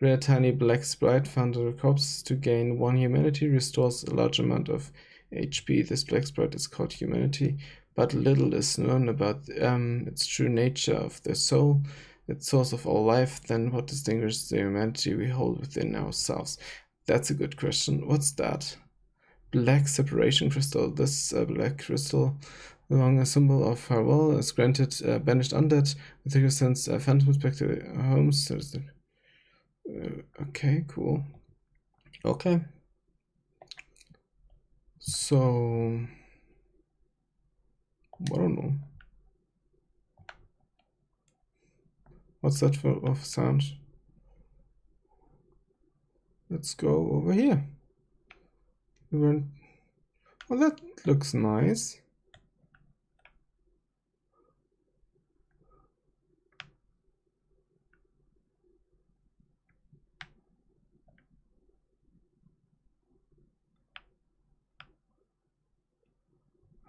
Rare tiny black sprite found in the corpse to gain 1 humanity, restores a large amount of HP. This black sprite is called humanity. but little is known about its true nature of the soul, its source of all life. Then what distinguishes the humanity we hold within ourselves? That's a good question. What's that? Black separation crystal. This black crystal, along a symbol of farewell, is granted banished undead with who sends phantoms back to their homes. Okay, cool. Okay. So, I don't know. What's that for of sound? Let's go over here. We weren't. Well, that looks nice.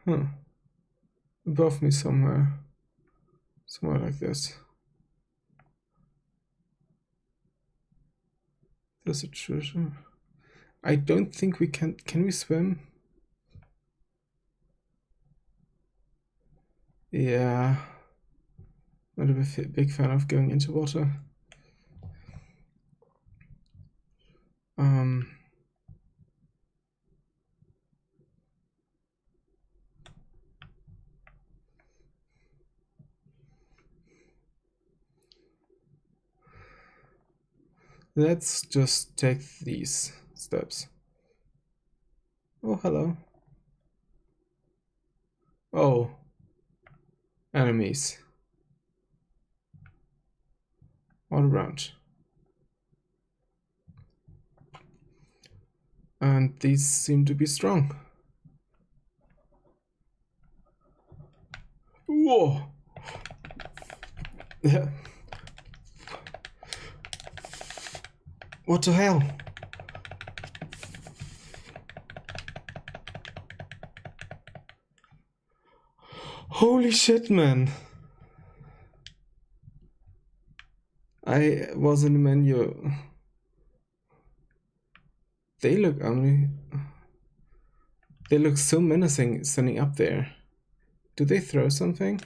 Huh. Above me somewhere. Somewhere like this. There's a treasure. I don't think we can. Can we swim? Yeah. Not a big fan of going into water. Let's just take these steps. Oh, hello. Oh. Enemies. All around. And these seem to be strong. Whoa! Yeah. What the hell? Holy shit, man. I was in the menu. They look they look so menacing standing up there. Do they throw something?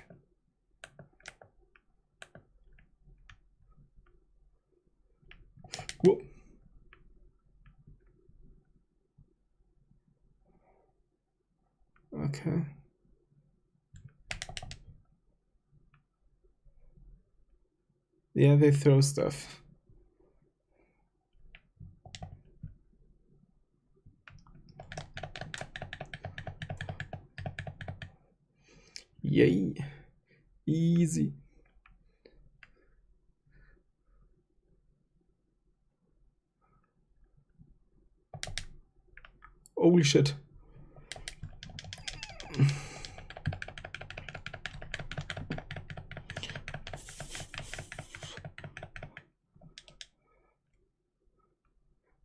Whoa. Okay. Yeah, they throw stuff. Yay. Easy. Holy shit.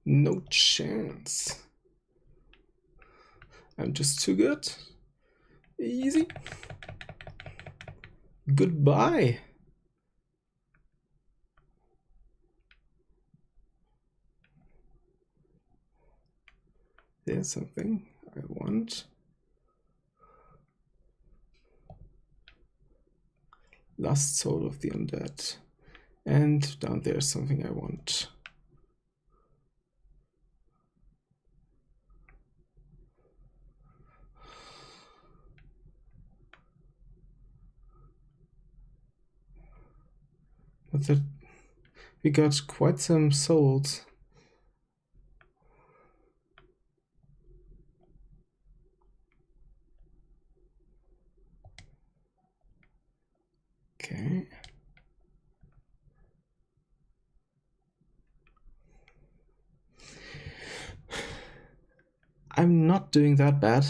No chance. I'm just too good. Easy. Goodbye. There's something I want. Last soul of the undead. And down there's something I want. But that we got quite some souls. Okay. I'm not doing that bad,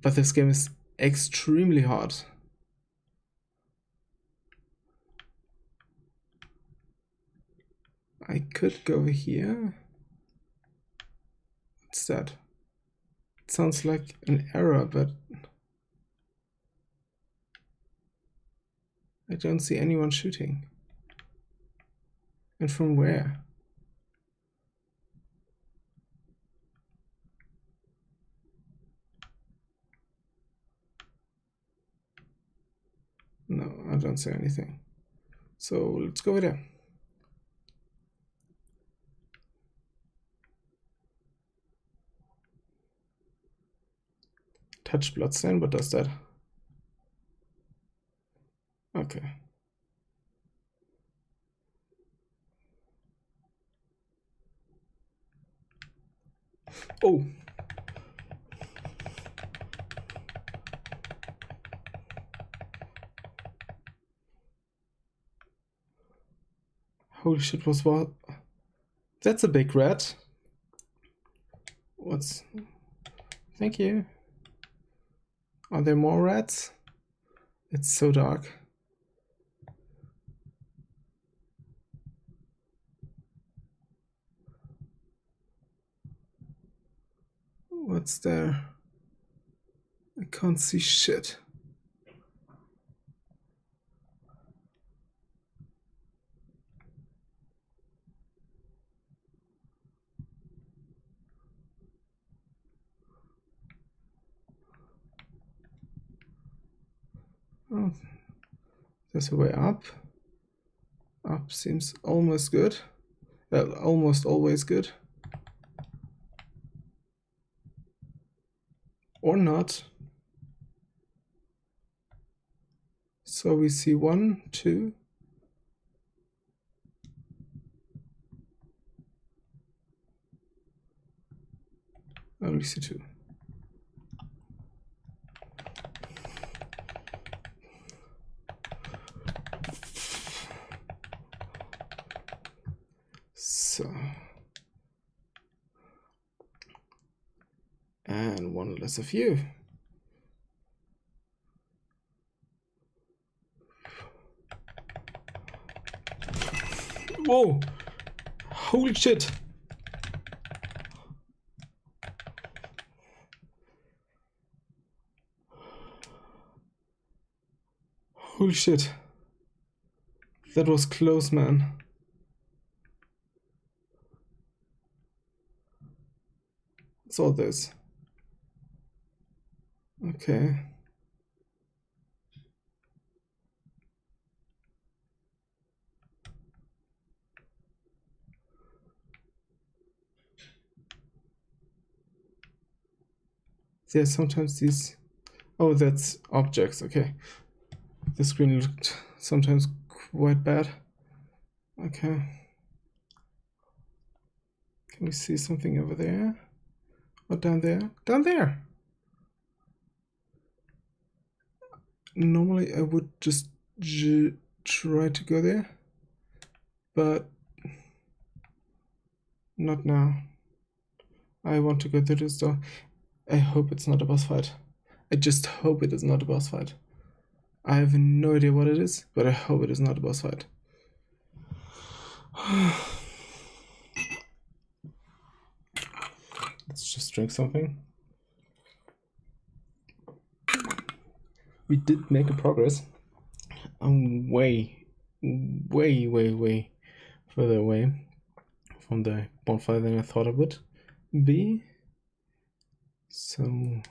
but this game is extremely hard. I could go over here. What's that? It sounds like an error, but I don't see anyone shooting. And from where? I don't say anything. So let's go over there. Touch bloodstain, what does that? Okay. Oh! Holy shit, was what? That's a big rat. What's... Thank you. Are there more rats? It's so dark. What's there? I can't see shit. Oh, there's a way up. Up seems almost good. Almost always good. Or not. So we see 1, 2. Oh, we see 2. So. And 1 less of you. Whoa! Holy shit! Holy shit. That was close, man. What's all this? Okay. There's sometimes these... Oh, that's objects, okay. The screen looked sometimes quite bad. Okay. Can we see something over there? Or down there? Down there! Normally I would just try to go there, but not now. I want to go to this door. I hope it's not a boss fight. I just hope it is not a boss fight. I have no idea what it is, but I hope it is not a boss fight. Let's just drink something. We did make a progress. I'm way further away from the bonfire than I thought it would be. So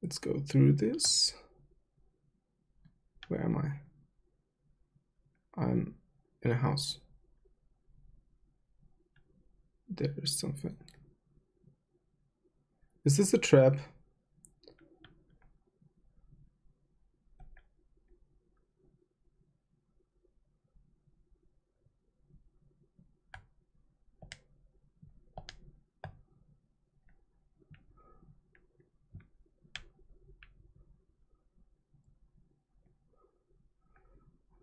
let's go through this. Where am I? I'm in a house. There is something. Is this a trap?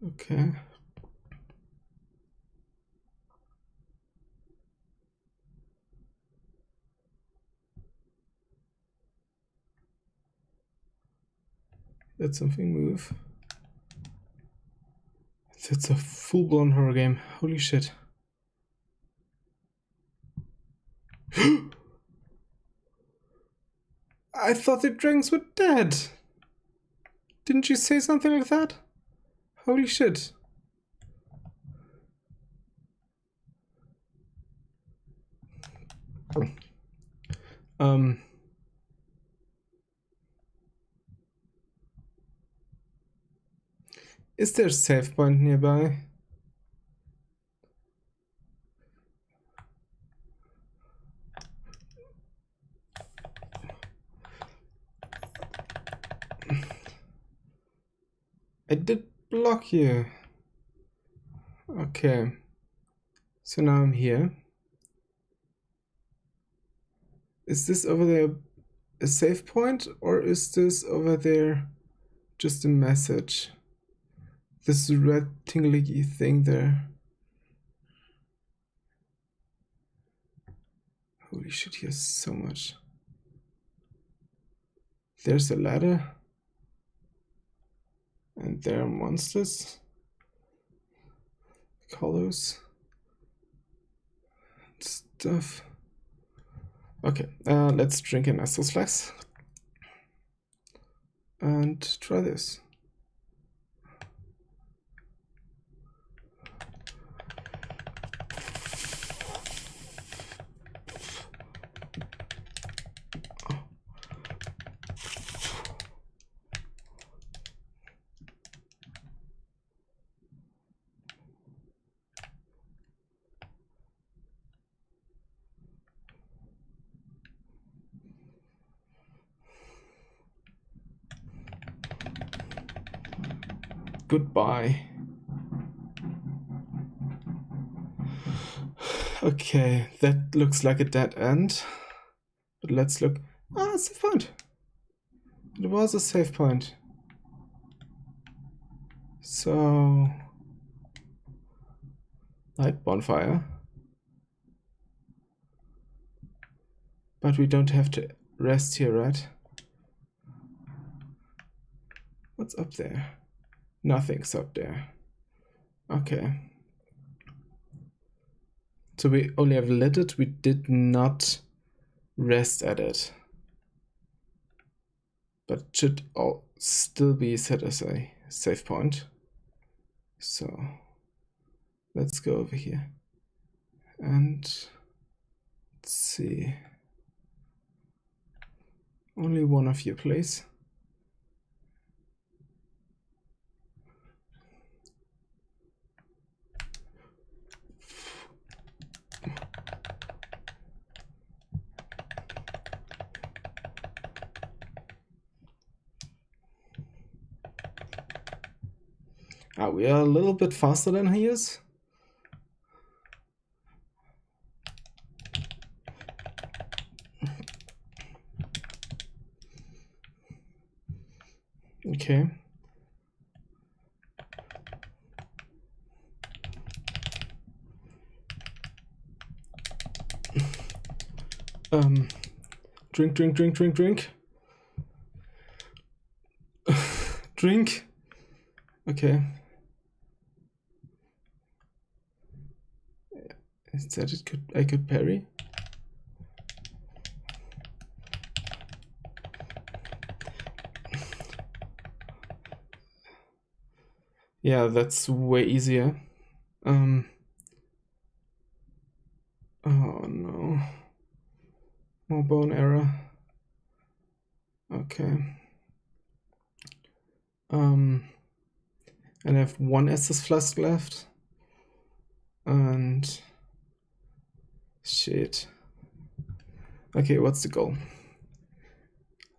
Okay. Let something move. That's a full-blown horror game. Holy shit. I thought the dragons were dead. Didn't you say something like that? Holy shit. Is there a save point nearby? I did block you. Okay. So now I'm here. Is this over there a save point, or is this over there just a message? This red tingly thing there. Holy shit, here's so much. There's a ladder. And there are monsters. Colors. Stuff. Okay, let's drink an Estus Flask. And try this. Goodbye. Okay, that looks like a dead end. But let's look. Ah, save point. It was a save point. So, light bonfire. But we don't have to rest here, right? What's up there? Nothing's up there. Okay. So we only have lit it, we did not rest at it. But it should all still be set as a save point. So let's go over here. And let's see. Only one of you, please. We are a little bit faster than he is. Okay. Drink, drink, drink, drink, drink. Drink. Okay. Is that it? I could parry? Yeah, that's way easier. Oh no. More bone error. Okay. And I have one Estus Flask left. And shit. Okay, what's the goal?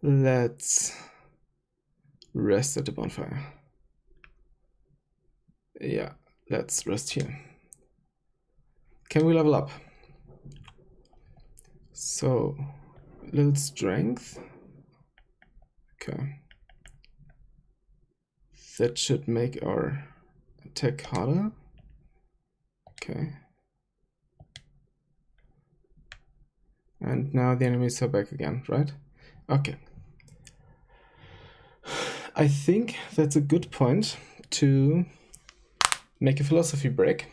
Let's rest at the bonfire. Yeah, let's rest here. Can we level up? So, little strength. Okay. That should make our attack harder. Okay. And now the enemies are back again, right? Okay. I think that's a good point to make a philosophy break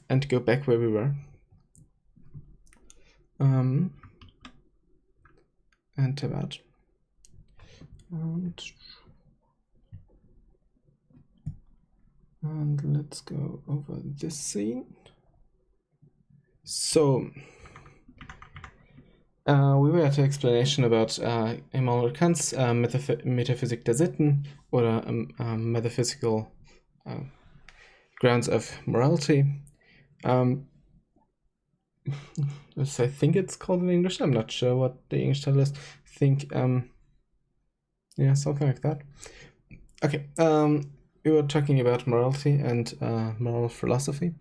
and go back where we were. Enter that. And let's go over this scene. So we were at an explanation about Immanuel Kant's Metaphysik der Sitten oder metaphysical grounds of morality. I think it's called in English. I'm not sure what the English title is. I think, yeah, something like that. Okay, we were talking about morality and moral philosophy,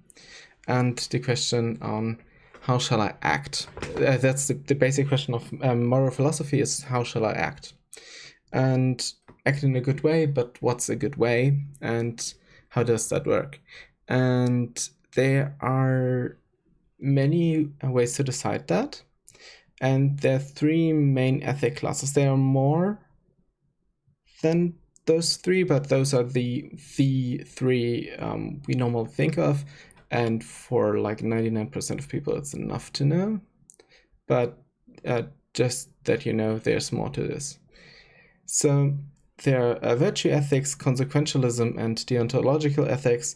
and the question on how shall I act? That's the basic question of moral philosophy is how shall I act? And act in a good way, but what's a good way? And how does that work? And there are many ways to decide that. And there are three main ethic classes. There are more than those three, but those are the three we normally think of. And for like 99% of people, it's enough to know. But just that you know, there's more to this. So there are virtue ethics, consequentialism, and deontological ethics.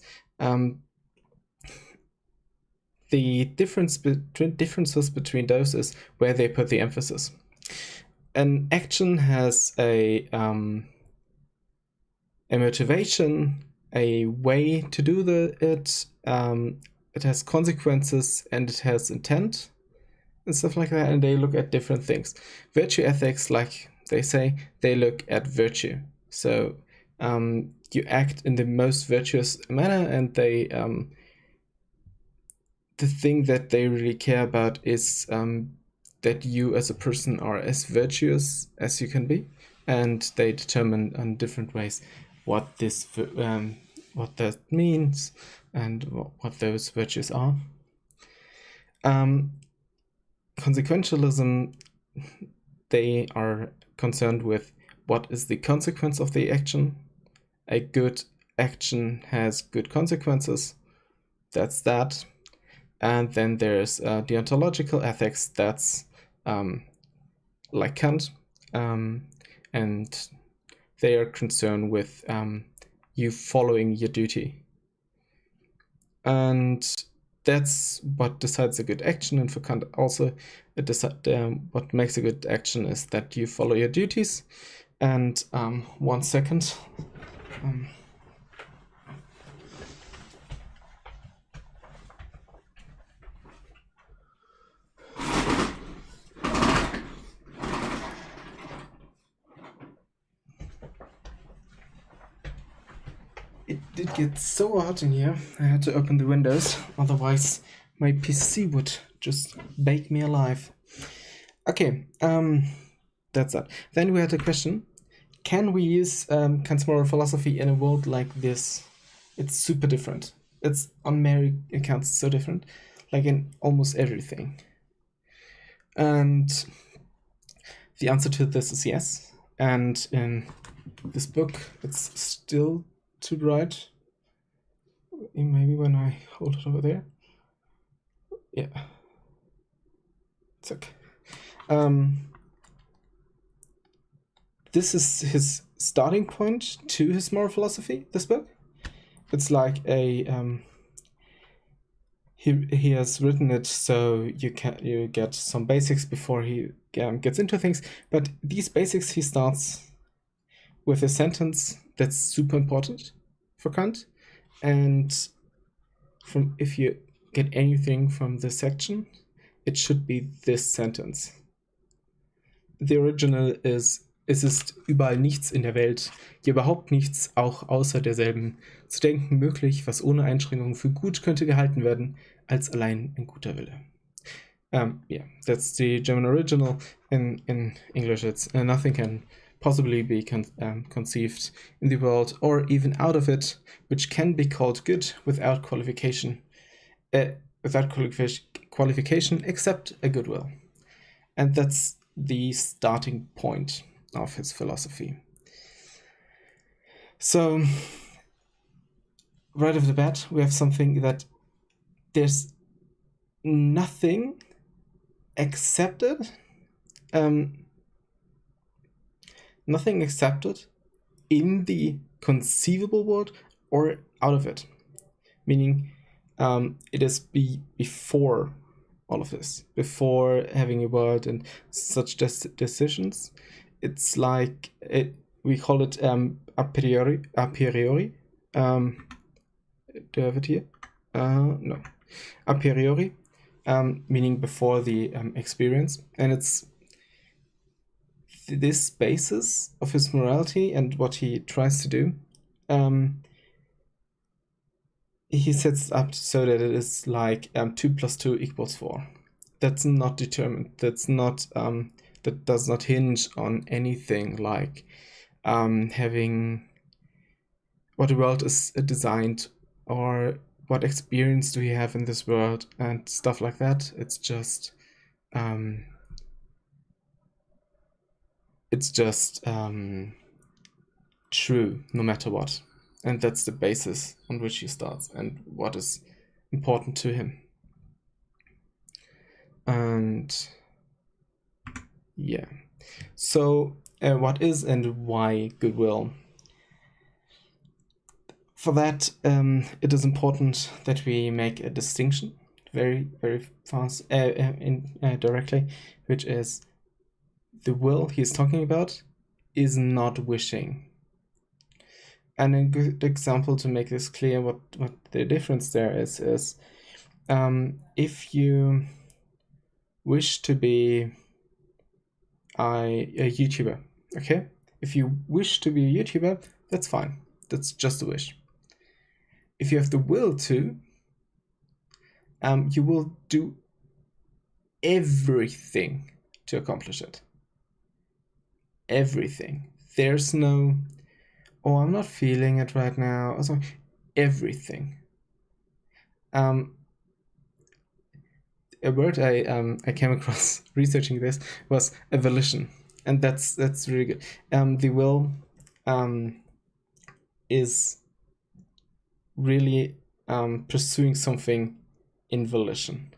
The differences between those is where they put the emphasis. An action has a motivation, a way to do it. It has consequences and it has intent and stuff like that. And they look at different things. Virtue ethics, like they say, they look at virtue. So you act in the most virtuous manner, and they the thing that they really care about is that you as a person are as virtuous as you can be, and they determine on different ways what this what that means and what those virtues are. Consequentialism, they are concerned with what is the consequence of the action. A good action has good consequences. That's that. And then there's deontological ethics. That's like Kant, and they are concerned with you following your duty. And that's what decides a good action. And for Kant also, what makes a good action is that you follow your duties. And 1 second. It did get so hot in here, I had to open the windows, otherwise my PC would just bake me alive. Okay, that's that. Then we had a question. Can we use Kant's moral philosophy in a world like this? It's super different. It's on many accounts so different, like in almost everything. And the answer to this is yes. And in this book, it's still to write. Maybe when I hold it over there. Yeah. It's okay. This is his starting point to his moral philosophy, this book. It's like a he has written it so you get some basics before he gets into things, but these basics he starts with a sentence that's super important for Kant, and if you get anything from this section, it should be this sentence. The original is: Es ist überall nichts in der Welt, ja überhaupt nichts, auch außer derselben, zu denken möglich, was ohne Einschränkung für gut könnte gehalten werden, als allein in guter Wille. Yeah, that's the German original. In English, it's nothing can possibly be conceived in the world or even out of it, which can be called good without qualification, except a goodwill. And that's the starting point of his philosophy. So, right off the bat, we have something that there's nothing accepted, nothing accepted in the conceivable world or out of it, meaning it is before all of this before having a world and such decisions. It's like we call it a priori. Do I have it here? No, a priori, meaning before the experience, and it's this basis of his morality and what he tries to do. He sets up so that it is like 2 + 2 = 4. That's not determined. That's not that does not hinge on anything like having what the world is designed or what experience do we have in this world and stuff like that. It's just true no matter what. And that's the basis on which he starts and what is important to him. And yeah, so what is and why goodwill? For that, it is important that we make a distinction very, very fast, directly, which is the will he's talking about is not wishing. And a good example to make this clear what the difference there is if you wish to be a YouTuber, okay? If you wish to be a YouTuber, that's fine. That's just a wish. If you have the will to, you will do everything to accomplish it. Everything. There's no, oh, I'm not feeling it right now. Also, everything. A word I came across researching this was a volition, and that's really good. The will is really pursuing something in volition,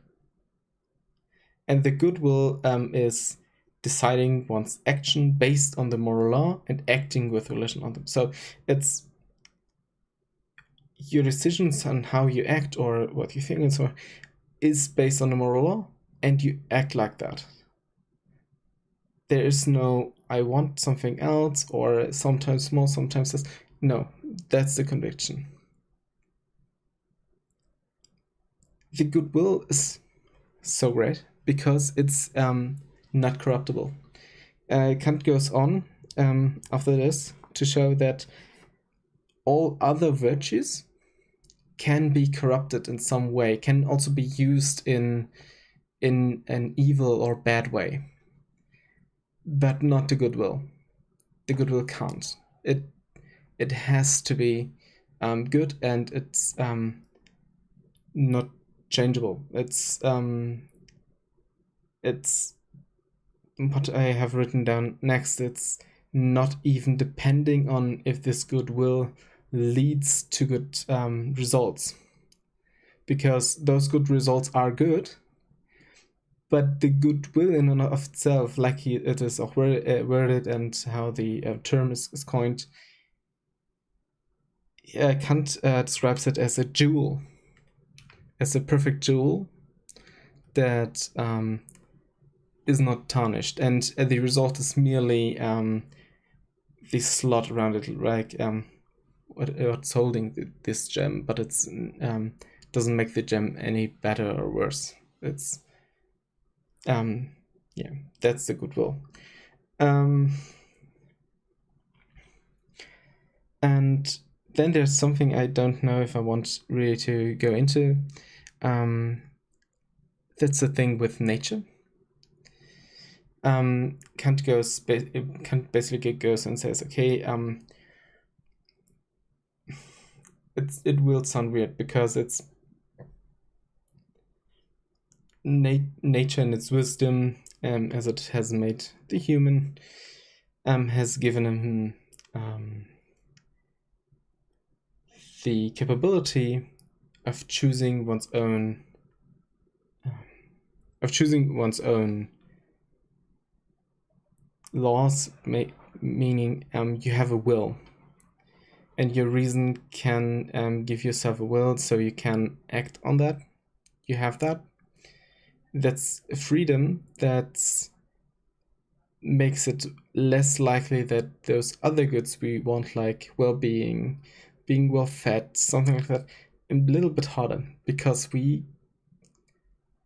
and the goodwill is deciding one's action based on the moral law and acting with volition on them. So it's your decisions on how you act or what you think and so on is based on the moral law, and you act like that. There is no I want something else or sometimes more, sometimes less. No, that's the conviction. The goodwill is so great because it's not corruptible. Kant goes on after this to show that all other virtues can be corrupted in some way, can also be used in an evil or bad way, but not the goodwill. The goodwill can't. It has to be good, and it's not changeable. It's what I have written down next. It's not even depending on if this goodwill leads to good results, because those good results are good, but the goodwill in and of itself, like it is worded and how the term is coined, Kant describes it as a jewel, as a perfect jewel that is not tarnished, and the result is merely the slot around it, like what's holding this gem, but it's doesn't make the gem any better or worse. It's yeah, that's the goodwill. And then there's something I don't know if I want really to go into. That's the thing with nature. Kant basically goes and says, okay, it will sound weird because it's nature and its wisdom, as it has made the human, has given him the capability of choosing one's own laws, meaning you have a will, and your reason can give yourself a will, so you can act on that. You have that, that's a freedom that makes it less likely that those other goods we want, like well-being, being well-fed, something like that, a little bit harder, because we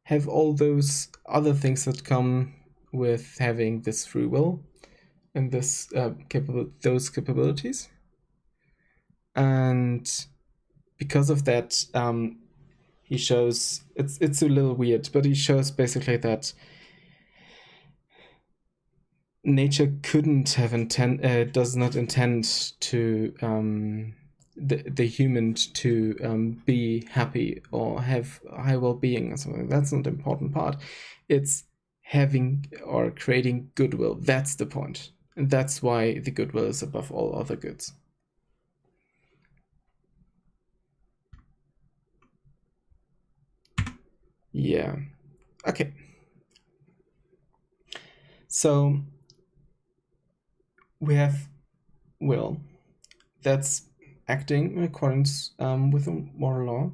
have all those other things that come with having this free will and this those capabilities. And because of that, he shows it's a little weird, but he shows basically that nature couldn't have does not intend to the human to be happy or have high well-being or something. That's not the important part. It's having or creating goodwill. That's the point, and that's why the goodwill is above all other goods. Yeah. Okay. So we have will. That's acting in accordance with a moral law.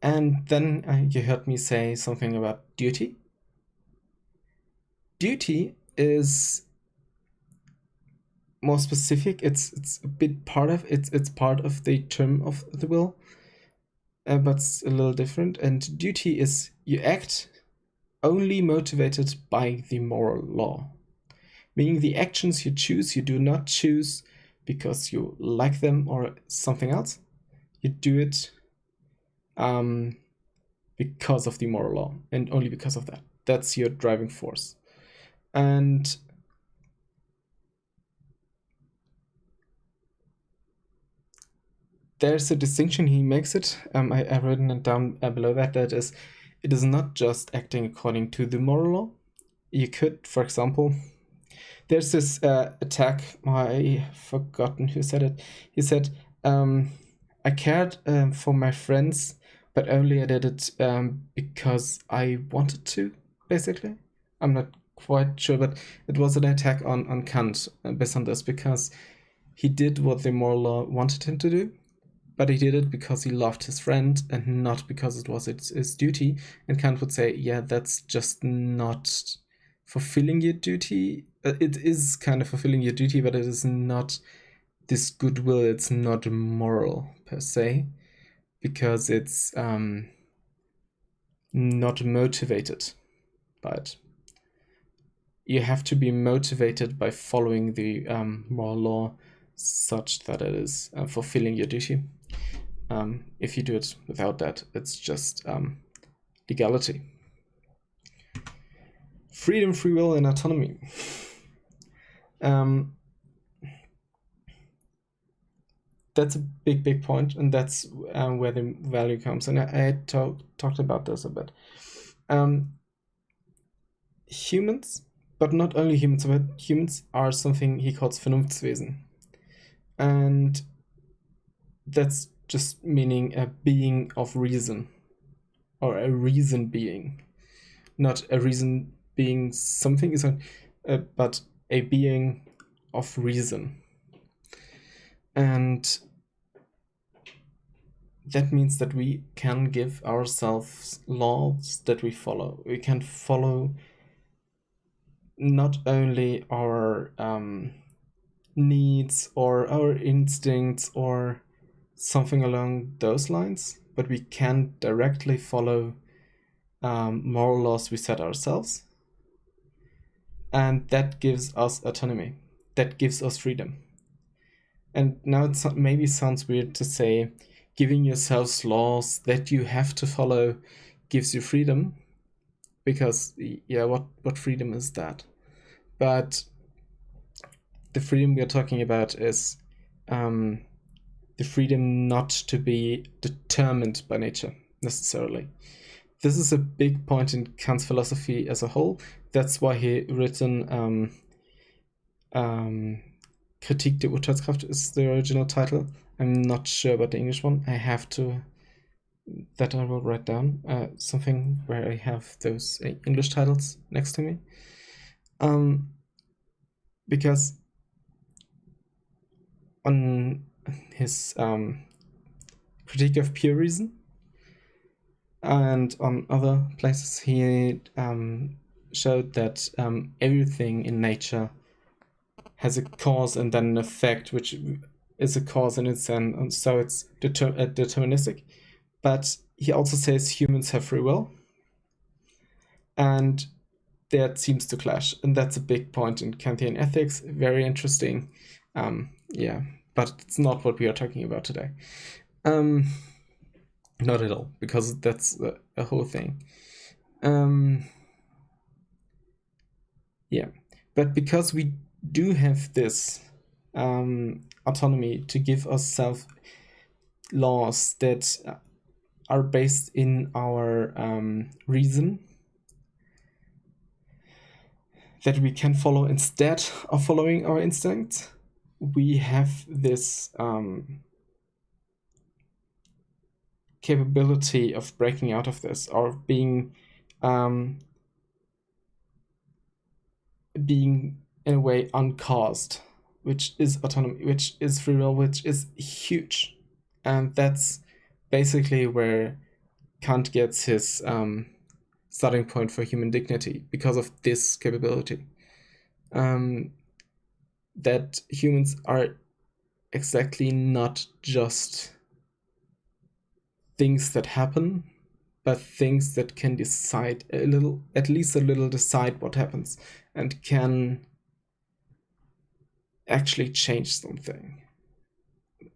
And then you heard me say something about duty. Duty is more specific. It's a bit part of it's part of the term of the will, but it's a little different. And duty is you act only motivated by the moral law, meaning the actions you choose, you do not choose because you like them or something else. You do it because of the moral law, and only because of that. That's your driving force. And there's a distinction he makes it. I've written it down below that. That is, it is not just acting according to the moral law. You could, for example, there's this attack. I've forgotten who said it. He said, I cared for my friends, but only I did it because I wanted to, basically. I'm not quite sure, but it was an attack on Kant based on this, because he did what the moral law wanted him to do, but he did it because he loved his friend and not because it was his duty. And Kant would say, yeah, that's just not fulfilling your duty. It is kind of fulfilling your duty, but it is not this goodwill. It's not moral per se, because it's not motivated by it. You have to be motivated by following the moral law such that it is fulfilling your duty. If you do it without that, it's just legality. Freedom, free will, and autonomy. That's a big point, and that's where the value comes. And I talked about this a bit. Humans, but not only humans, but humans are something he calls Vernunftswesen. And that's just meaning a being of reason, or a reason being. Not a reason being something, but a being of reason. And that means that we can give ourselves laws that we follow. We can follow not only our needs or our instincts or something along those lines, but we can directly follow moral laws we set ourselves. And that gives us autonomy. That gives us freedom. And now it maybe sounds weird to say giving yourselves laws that you have to follow gives you freedom, because yeah, what freedom is that? But the freedom we are talking about is the freedom not to be determined by nature necessarily. This is a big point in Kant's philosophy as a whole. That's why he written Kritik der Urteilskraft is the original title. I'm not sure about the English one. I will write down something where I have those English titles next to me. Because on his critique of pure reason, And on other places, he showed that everything in nature has a cause and then an effect, which is a cause in its own, and so it's deterministic. But he also says humans have free will, and that seems to clash, and that's a big point in Kantian ethics. Very interesting. Yeah, but it's not what we are talking about today. Not at all, because that's a whole thing. Yeah, but because we do have this autonomy to give ourselves laws that are based in our reason, that we can follow instead of following our instincts, we have this capability of breaking out of this, or being in a way uncaused, which is autonomy, which is free will, which is huge. And that's basically where Kant gets his starting point for human dignity, because of this capability. That humans are exactly not just things that happen, but things that can decide a little, at least a little, decide what happens, and can actually change something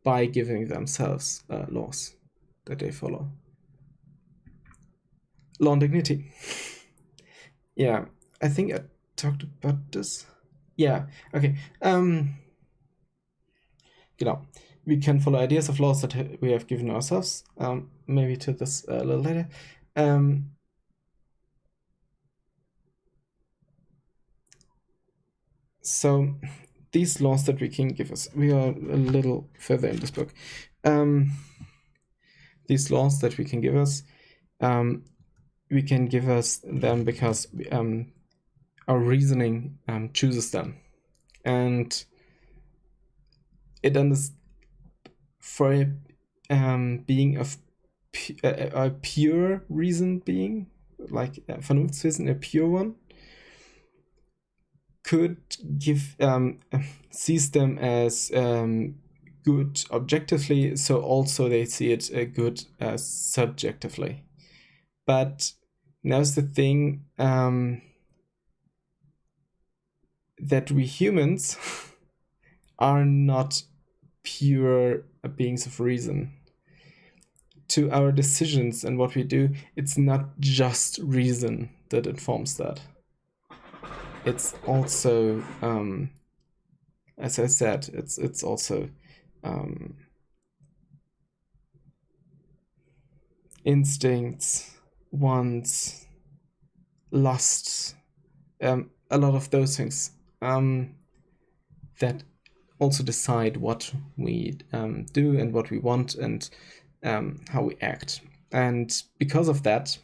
by giving themselves laws that they follow. Law and dignity. Yeah, I think I talked about this. Yeah, okay. We can follow ideas of laws that we have given ourselves. Maybe to this a little later. So these laws that we can give us, we are a little further in this book. These laws that we can give us, we can give us them because our reasoning chooses them, and it for a being of a pure reason being, like Vernunftswesen, a pure one, could give sees them as good objectively, so also they see it good subjectively. But now's the thing, that we humans are not pure beings of reason. To our decisions and what we do, it's not just reason that informs that. It's also, as I said, it's also instincts, wants, lusts, a lot of those things that also decide what we do and what we want and how we act. And because of that,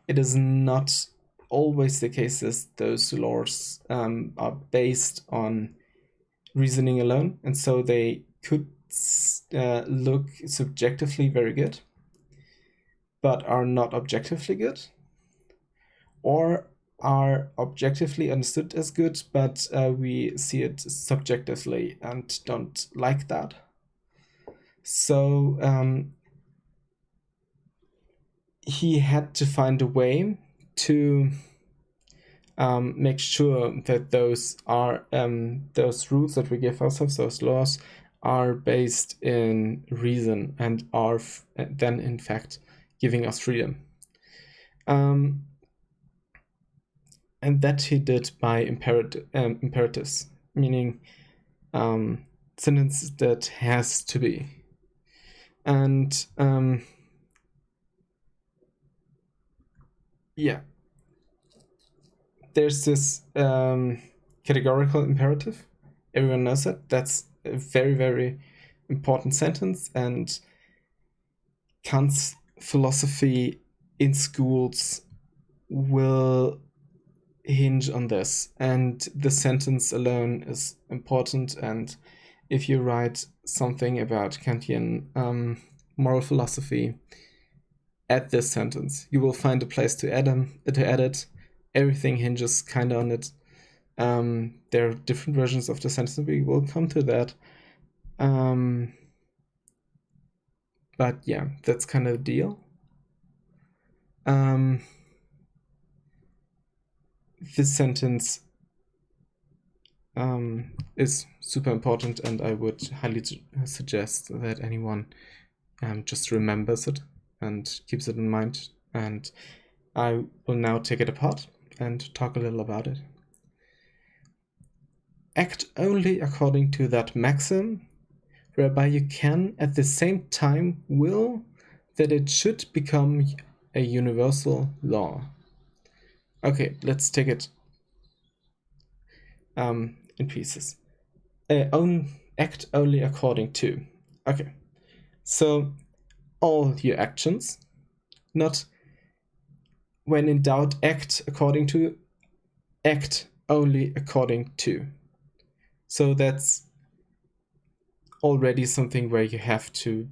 it is not always the case that those laws are based on reasoning alone, and so they could look subjectively very good, but are not objectively good, or are objectively understood as good, but we see it subjectively and don't like that. So he had to find a way to make sure that those rules that we give ourselves, those laws, are based in reason and are then in fact giving us freedom. And that he did by imperatives, meaning sentence that has to be. And yeah, there's this categorical imperative. Everyone knows that. That's a very, very important sentence, and Kant's philosophy in schools will hinge on this, and the sentence alone is important. And if you write something about Kantian moral philosophy, add this sentence. You will find a place to add it. Everything hinges kind of on it. There are different versions of the sentence. We will come to that. But yeah, that's kind of the deal. This sentence is super important, and I would highly suggest that anyone just remembers it and keeps it in mind. And I will now take it apart and talk a little about it. Act only according to that maxim, whereby you can at the same time will that it should become a universal law. Okay, let's take it in pieces. Act only according to. Okay, so all your actions, not when in doubt, act according to, act only according to. So that's already something where you have to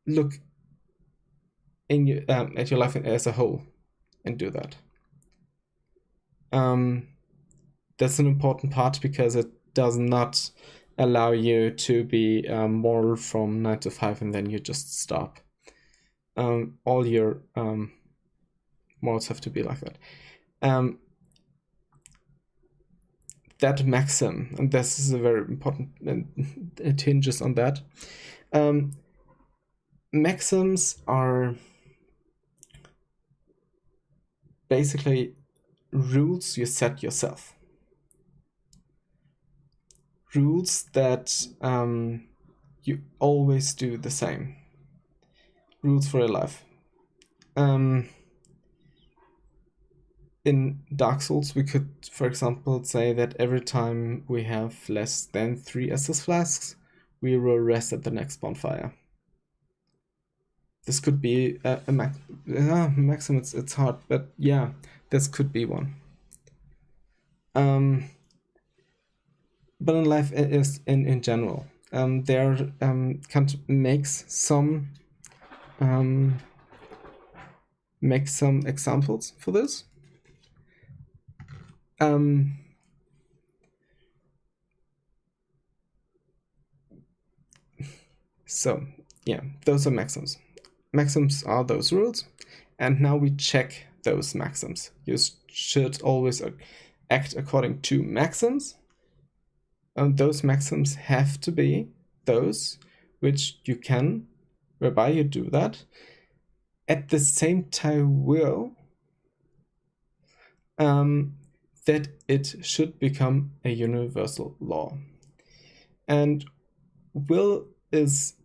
look in your, at your life as a whole and do that. That's an important part because it does not allow you to be moral from 9 to 5 and then you just stop. All your morals have to be like that. That maxim, and this is a very important, and it hinges on that. Maxims are basically rules you set yourself. Rules that you always do the same. Rules for your life. In Dark Souls, we could, for example, say that every time we have less than 3 Estus flasks, we will rest at the next bonfire. This could be a maximum. It's hard, but yeah, this could be one. But in life, it is in general. Kant makes some examples for this. So yeah, those are maxims. Maxims are those rules, and now we check those maxims. You should always act according to maxims. Those maxims have to be those which you can, whereby you do that, at the same time will that it should become a universal law. And will is,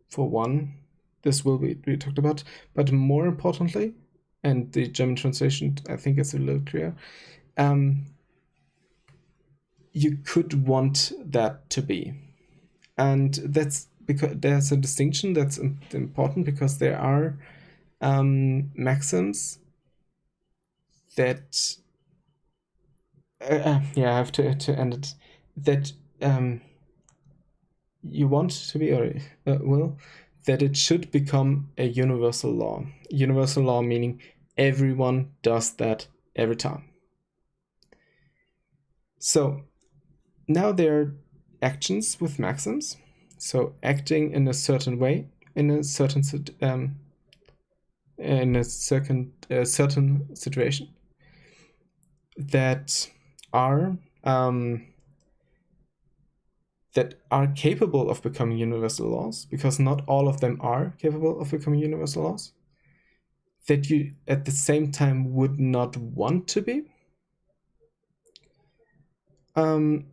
for one, this will be talked about, but more importantly, and the German translation I think is a little clear, you could want that to be. And that's because there's a distinction that's important, because there are maxims that I have to end it, that you want to be, or will, that it should become a universal law. Universal law meaning everyone does that every time. So now there are actions with maxims. So acting in a certain way, in a certain certain situation, that are capable of becoming universal laws, because not all of them are capable of becoming universal laws, that you at the same time would not want to be. And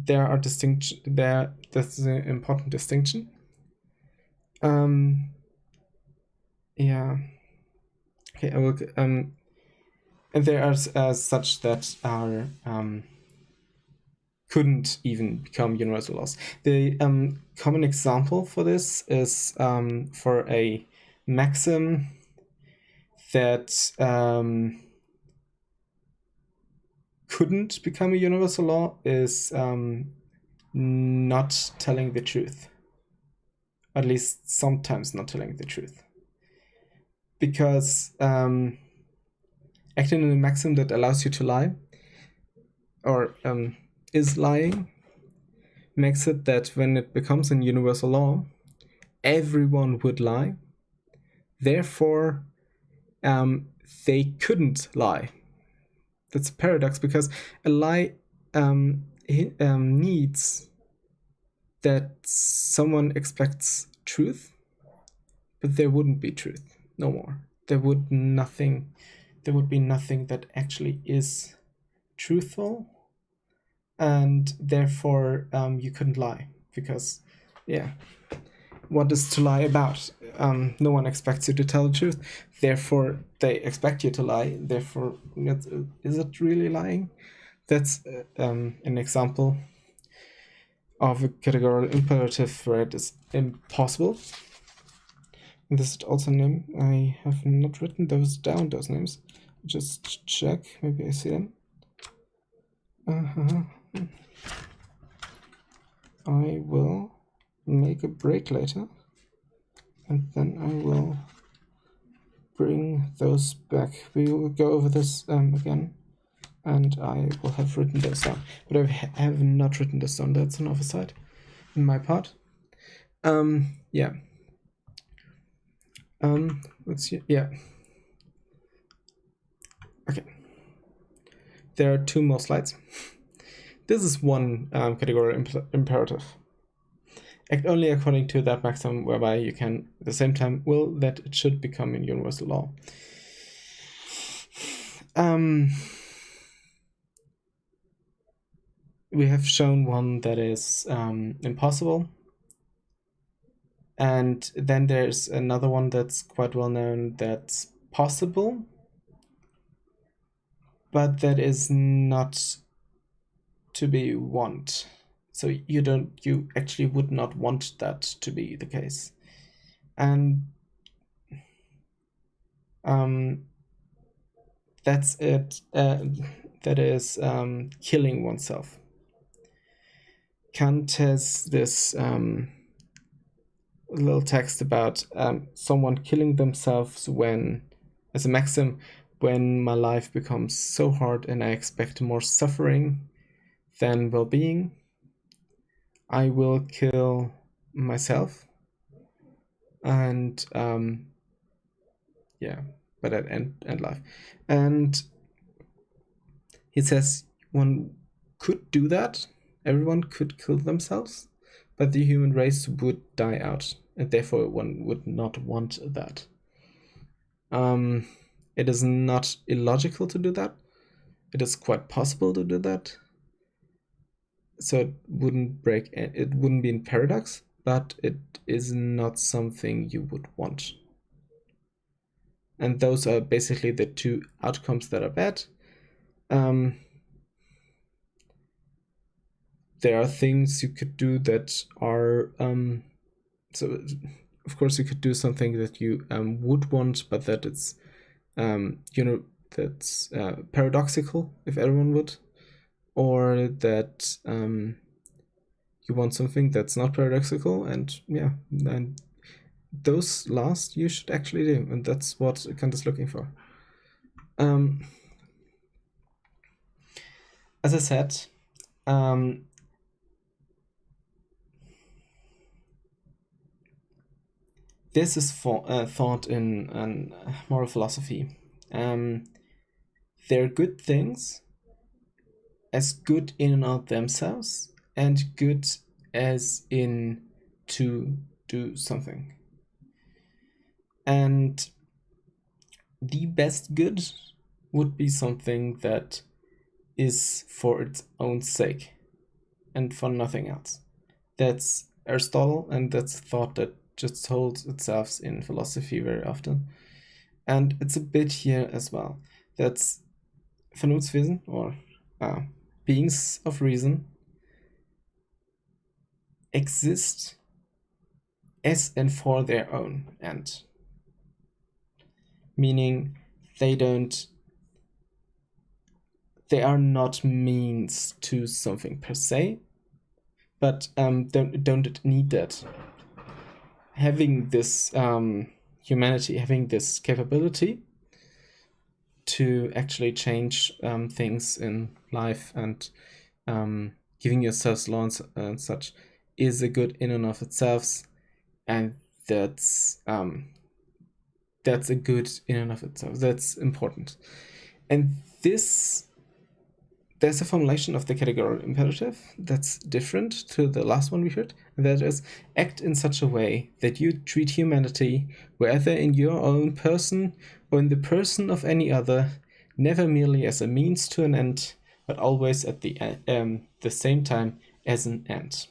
there are distinction there. That's an important distinction. Yeah. Okay, I will. And there are such that are couldn't even become universal laws. The common example for this is for a maxim that couldn't become a universal law is not telling the truth. At least sometimes not telling the truth. because acting in a maxim that allows you to lie, or is lying, makes it that when it becomes a universal law, everyone would lie. Therefore, they couldn't lie. That's a paradox, because a lie needs that someone expects truth, but there wouldn't be truth no more. There would be nothing that actually is truthful, and therefore you couldn't lie, because what is to lie about? No one expects you to tell the truth, therefore they expect you to lie. Therefore, is it really lying? That's an example of a categorical imperative where it is impossible. And this is also a name. I have not written those down, those names. Just check, maybe I see them. I will make a break later, and then I will bring those back. We will go over this again, and I will have written those down. But I have not written this down. That's an oversight in my part. Yeah. Let's see. Yeah. Okay. There are two more slides. This is one categorical imperative. Act only according to that maxim whereby you can at the same time will that it should become a universal law. We have shown one that is impossible, and then there's another one that's quite well known that's possible, but that is not to be want. So you actually would not want that to be the case. And that's it. That is killing oneself. Kant has this little text about someone killing themselves when, as a maxim, when my life becomes so hard and I expect more suffering than well-being, I will kill myself. And but at end life. And he says one could do that. Everyone could kill themselves, but the human race would die out, and therefore one would not want that. It is not illogical to do that. It is quite possible to do that. So it wouldn't be in paradox, but it is not something you would want. And those are basically the two outcomes that are bad. There are things you could do that are so of course you could do something that you would want, but that it's that's paradoxical if everyone would, or that you want something that's not paradoxical, and those last you should actually do, and that's what Kant is looking for. As I said, this is thought in moral philosophy. They're good things, as good in and of themselves, and good as in to do something. And the best good would be something that is for its own sake and for nothing else. That's Aristotle, and that's a thought that just holds itself in philosophy very often. And it's a bit here as well. That's Vernunftswesen, or beings of reason, exist as and for their own end. Meaning they are not means to something per se, but don't need that. Having this humanity having this capability to actually change things in life and giving yourselves laws and such is a good in and of itself, and that's a good in and of itself. That's important. And there's a formulation of the categorical imperative that's different to the last one we heard, and that is act in such a way that you treat humanity, whether in your own person or in the person of any other, never merely as a means to an end, but always at the same time as an end.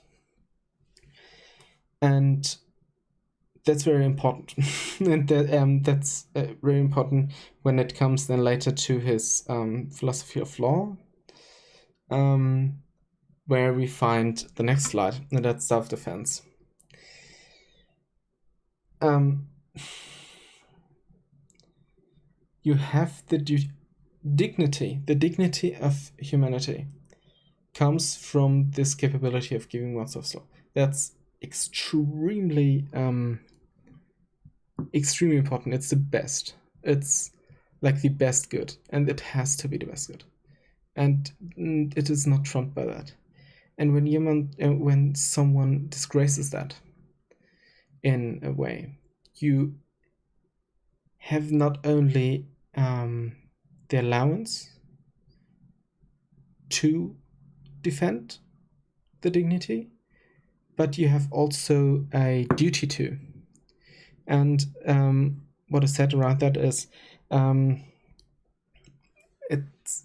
And that's very important. And that's very important when it comes then later to his philosophy of law, where we find the next slide, and that's self-defense. You have the dignity of humanity comes from this capability of giving oneself law. That's extremely important. It's the best. It's like the best good, and it has to be the best good, and it is not trumped by that. And when someone disgraces that in a way, you have not only the allowance to defend the dignity, but you have also a duty to. And what is said around that is it's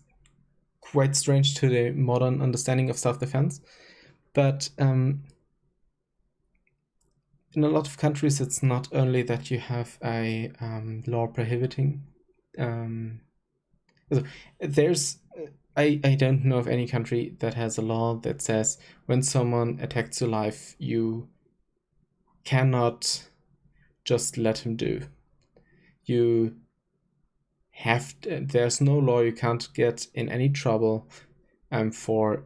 quite strange to the modern understanding of self-defense, but in a lot of countries it's not only that you have a law prohibiting. There's I don't know of any country that has a law that says when someone attacks your life, you cannot just let him do. You have there's no law, you can't get in any trouble for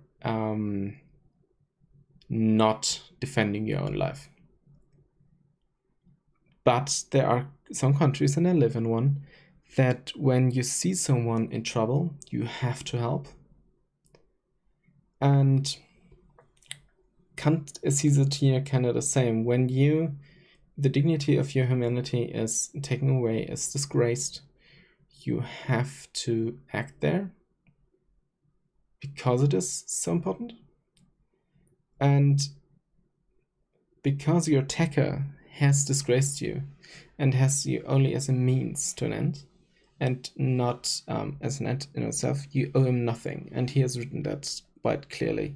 not defending your own life. But there are some countries, and I live in one, that when you see someone in trouble, you have to help. And Kant sees it here kind of the same. When the dignity of your humanity is taken away, is disgraced, you have to act there because it is so important. And because your attacker has disgraced you and has you only as a means to an end and not as an end in itself, you owe him nothing. And he has written that quite clearly.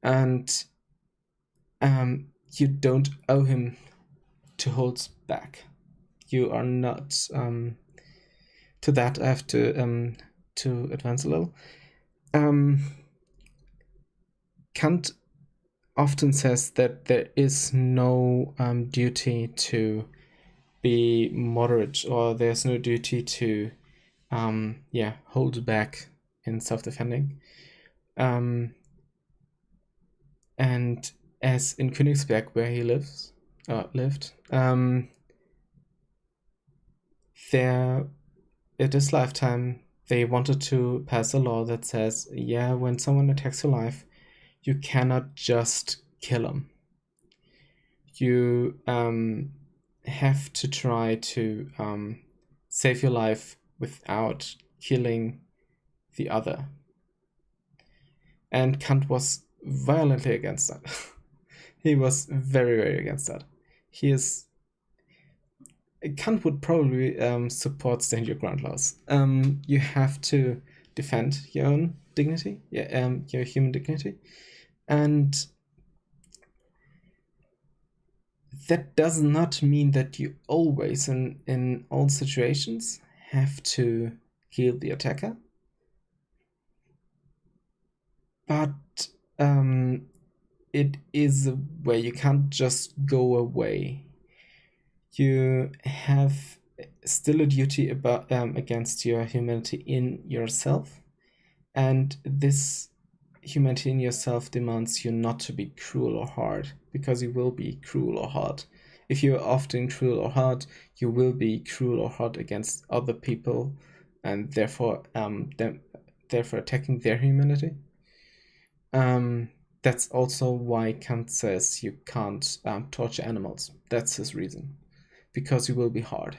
And you don't owe him to hold back. You are not. To that, I have to advance a little. Kant often says that there is no duty to be moderate, or there's no duty to hold back in self-defending. And as in Königsberg, where he lived, there at this lifetime they wanted to pass a law that says, when someone attacks your life, you cannot just kill him. You have to try to save your life without killing the other. And Kant was violently against that. He was very, very against that. Kant would probably support stand your ground laws. You have to defend your own dignity, your human dignity, and that does not mean that you always, in all situations, have to kill the attacker. But it is a way. You can't just go away. You have still a duty against your humanity in yourself, and this humanity in yourself demands you not to be cruel or hard, because you will be cruel or hard If you're often cruel or hard, you will be cruel or hard against other people, and therefore therefore attacking their humanity. That's also why Kant says you can't torture animals. That's his reason, because you will be hard,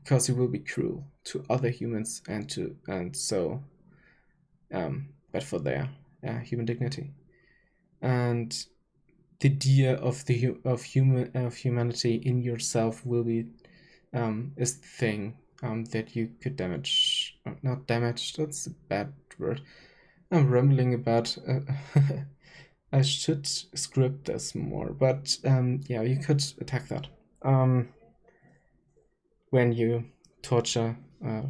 because you will be cruel to other humans but for their human dignity. And the idea of humanity in yourself will be is the thing that you could damage. Not damage. That's a bad word. I'm rambling about. I should script this more, but yeah, you could attack that. When you torture,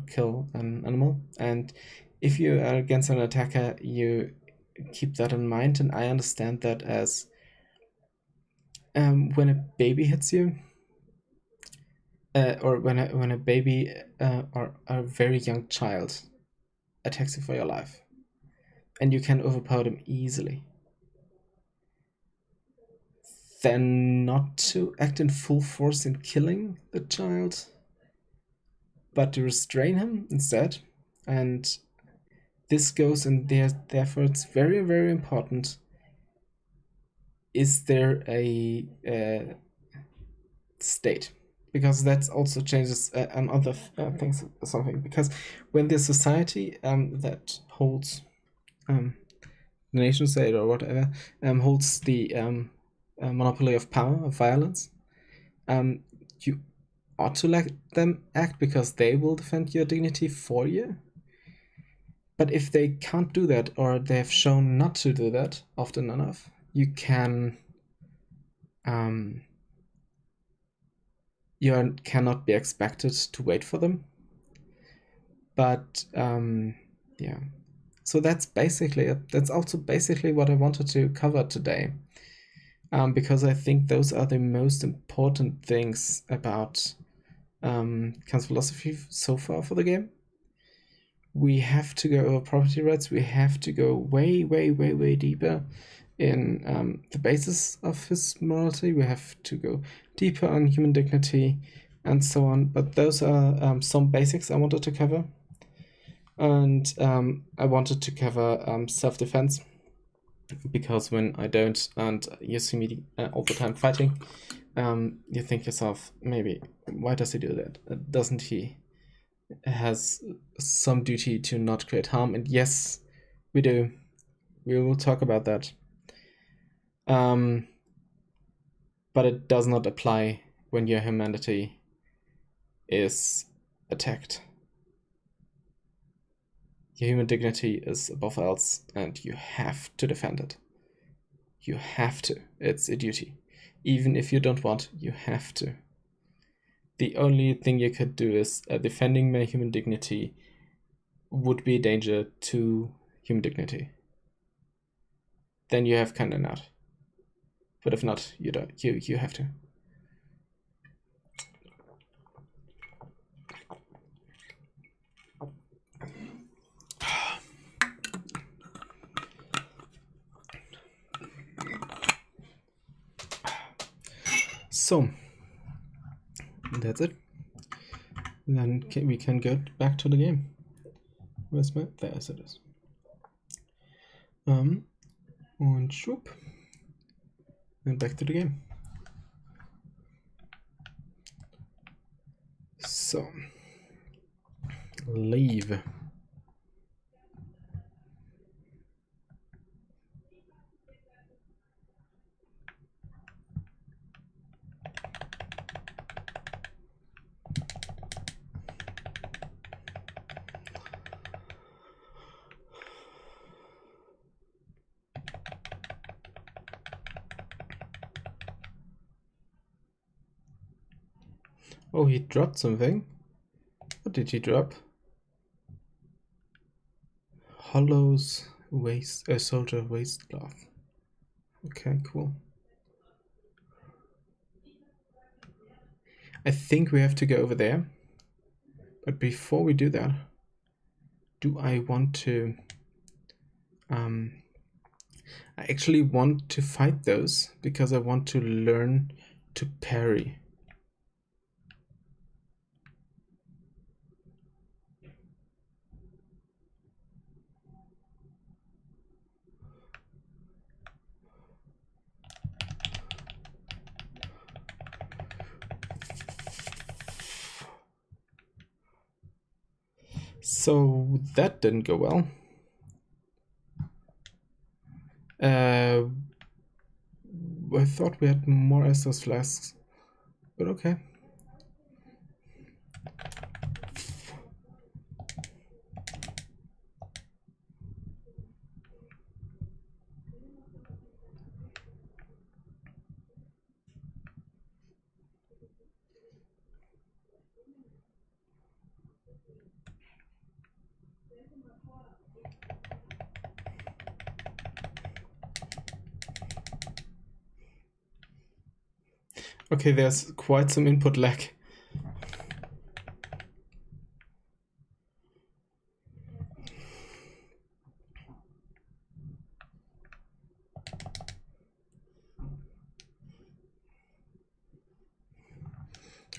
kill an animal, and if you are against an attacker, you keep that in mind. And I understand that as when a baby hits you, or when a baby or a very young child attacks you for your life, and you can overpower them easily, then not to act in full force in killing the child, but to restrain him instead. And this goes in there, therefore it's very, very important. Is there a state? Because that also changes on other things or something. Because when the society that holds the nation state or whatever holds the monopoly of power, of violence, you ought to let them act because they will defend your dignity for you. But if they can't do that, or they have shown not to do that often enough, you can you cannot be expected to wait for them. But yeah, so that's basically it. That's also basically what I wanted to cover today, because I think those are the most important things about Kant's philosophy so far for the game. We have to go over property rights. We have to go way, way, way, way deeper in the basis of his morality. We have to go deeper on human dignity and so on. But those are some basics I wanted to cover. And I wanted to cover self-defense, because when I don't, and you see me all the time fighting, you think yourself, maybe, why does he do that? Doesn't he has some duty to not create harm? And yes, we do. We will talk about that. But it does not apply when your humanity is attacked. Your human dignity is above else, and you have to defend it. You have to. It's a duty. Even if you don't want, you have to. The only thing you could do is defending my human dignity would be a danger to human dignity. Then you have kind of not. But if not, you don't. You have to. So that's it. Then we can get back to the game. Where's my? There it is. Und schwupp. And back to the game. So leave. Oh, he dropped something. What did he drop? Hollow's waist, soldier waistcloth. Okay, cool. I think we have to go over there. But before we do that, do I want to... I actually want to fight those, because I want to learn to parry. So that didn't go well. I thought we had more Estus flasks, but okay. Okay, there's quite some input lag.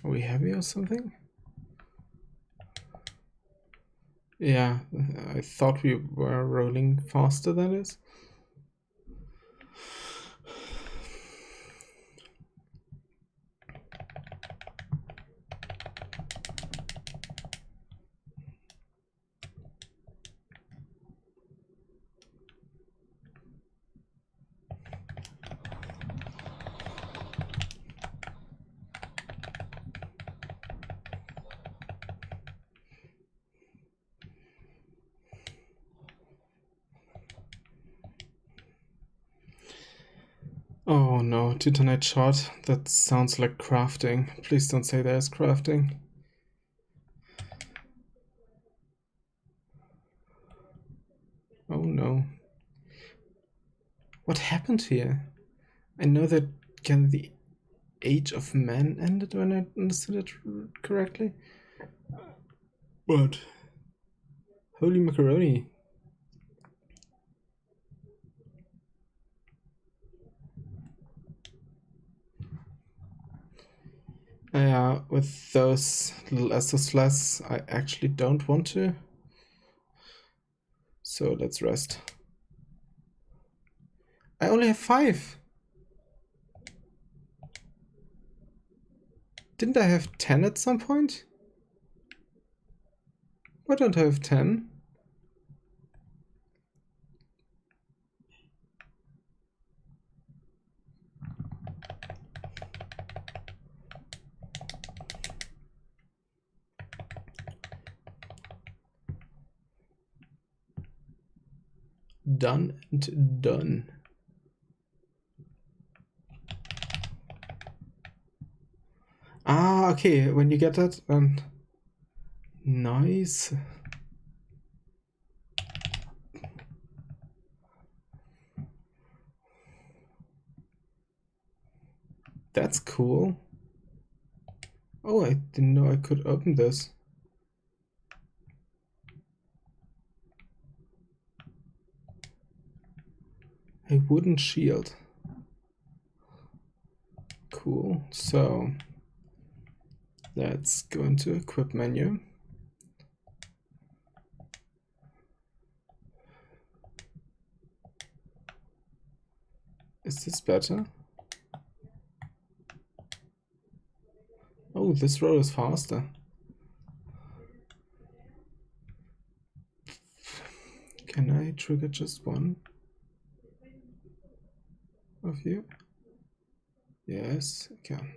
Are we heavy or something? Yeah, I thought we were rolling faster than this. Oh no, Titanite shot. That sounds like crafting. Please don't say there's crafting. Oh no. What happened here? I know that the Age of Man ended when I understood it correctly. But holy macaroni. With those little Estus flasks, I actually don't want to. So let's rest. I only have 5. Didn't I have 10 at some point? Why don't I have 10? Done and done. Ah, okay, when you get that, then nice. That's cool. Oh, I didn't know I could open this. A wooden shield. Cool. So let's go into equip menu. Is this better? Oh, this roll is faster. Can I trigger just one of you? Yes, I can.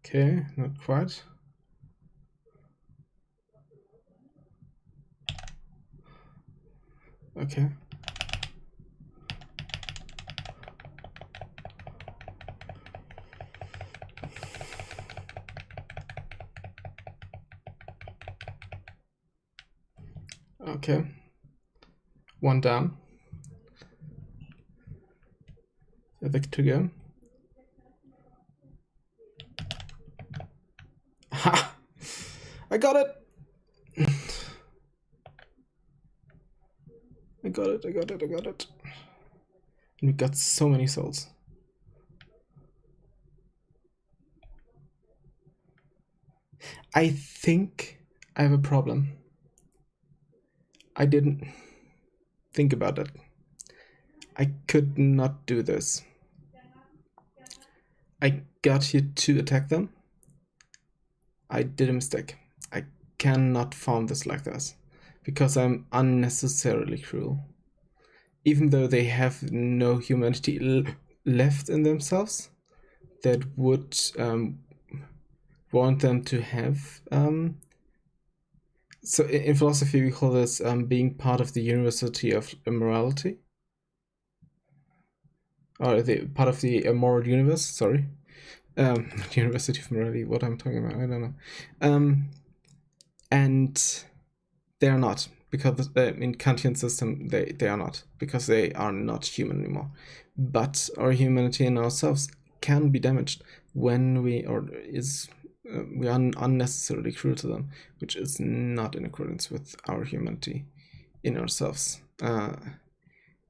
Okay, not quite. Okay. Okay. One down. The trigger. I got it! I got it, I got it, I got it. And we got so many souls. I think I have a problem. I didn't think about it. I could not do this. I got here to attack them. I did a mistake. I cannot farm this like this because I'm unnecessarily cruel. Even though they have no humanity left in themselves, that would want them to have. So in philosophy, we call this being part of the university of immorality, or the part of the moral universe. Sorry, University of Morality. What I'm talking about, I don't know. And they are not, because in Kantian system they are not, because they are not human anymore. But our humanity and ourselves can be damaged when we are unnecessarily cruel to them, which is not in accordance with our humanity in ourselves.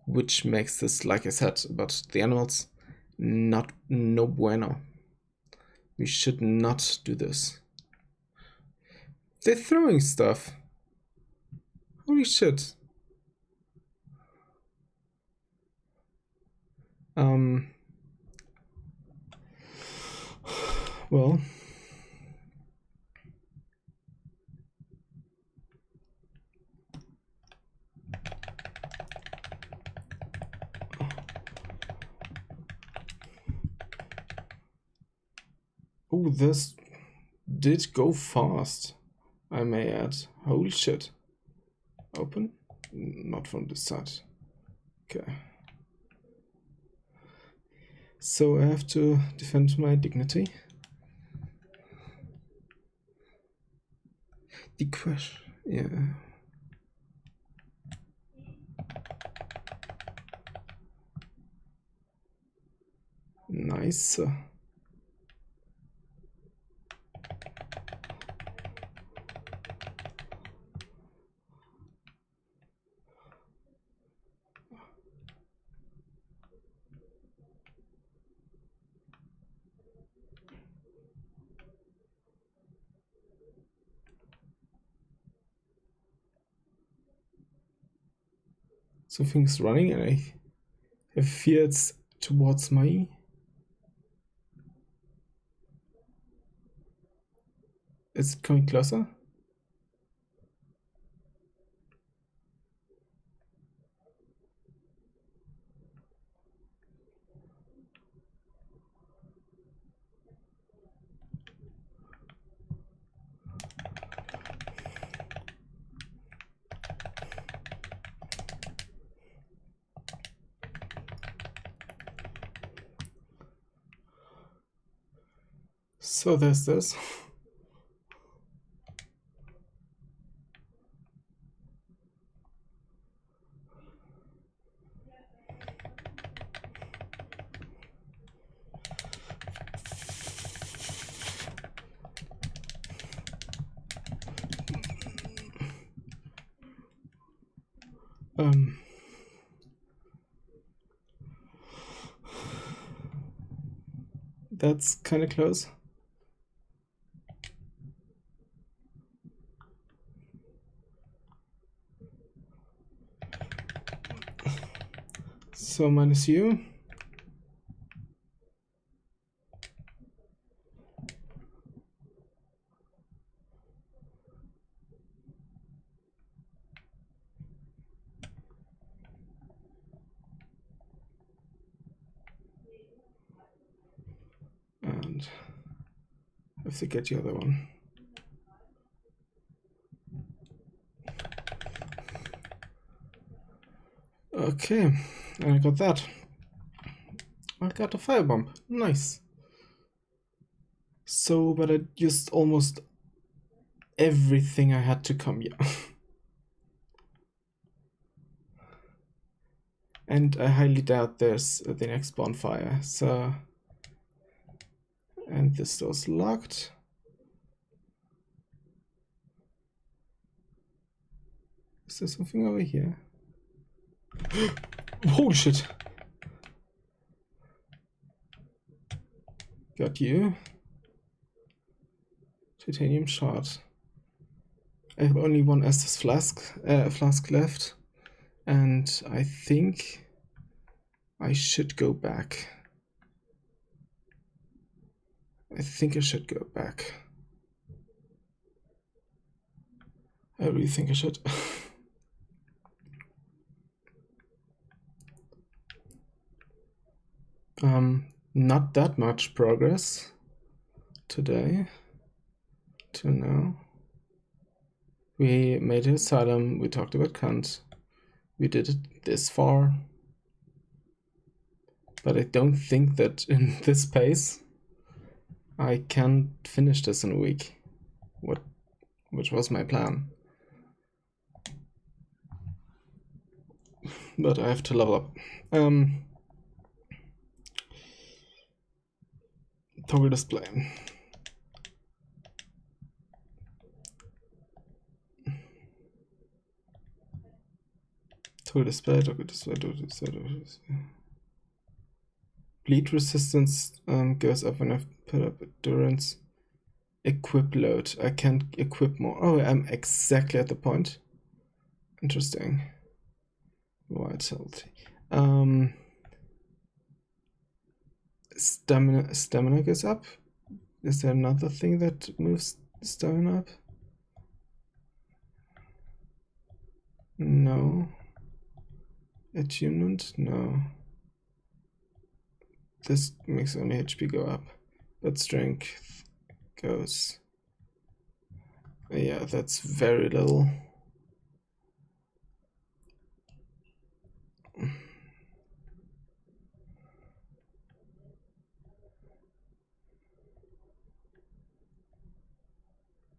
Which makes this, like I said about the animals, no bueno. We should not do this. They're throwing stuff. Holy shit. Well. Oh, this did go fast, I may add. Holy shit. Open? Not from this side. Okay. So I have to defend my dignity. The question, yeah. Nice. Something's running and I have fear it's towards me. Is it coming closer? So there's this. That's kind of close. So minus you. And I have to get the other one. Okay, I got that. I got a firebomb. Nice. So, but I used almost everything I had to come here. And I highly doubt there's the next bonfire. So, and this door's locked. Is there something over here? Holy shit! Got you. Titanium shard. I have only one Estus flask left, and I think I should go back. I think I should go back. I really think I should. Not that much progress today till now. We made an asylum, we talked about Kant, we did it this far. But I don't think that in this pace I can finish this in a week. Which was my plan. But I have to level up. Toggle display. Toggle display, toggle display, toggle display, toggle display. Bleed resistance goes up when I put up endurance. Equip load. I can't equip more. Oh, I'm exactly at the point. Interesting. Vitality. Stamina goes up. Is there another thing that moves stamina up? No. Attunement? No. This makes only HP go up, but strength goes. Yeah, that's very little.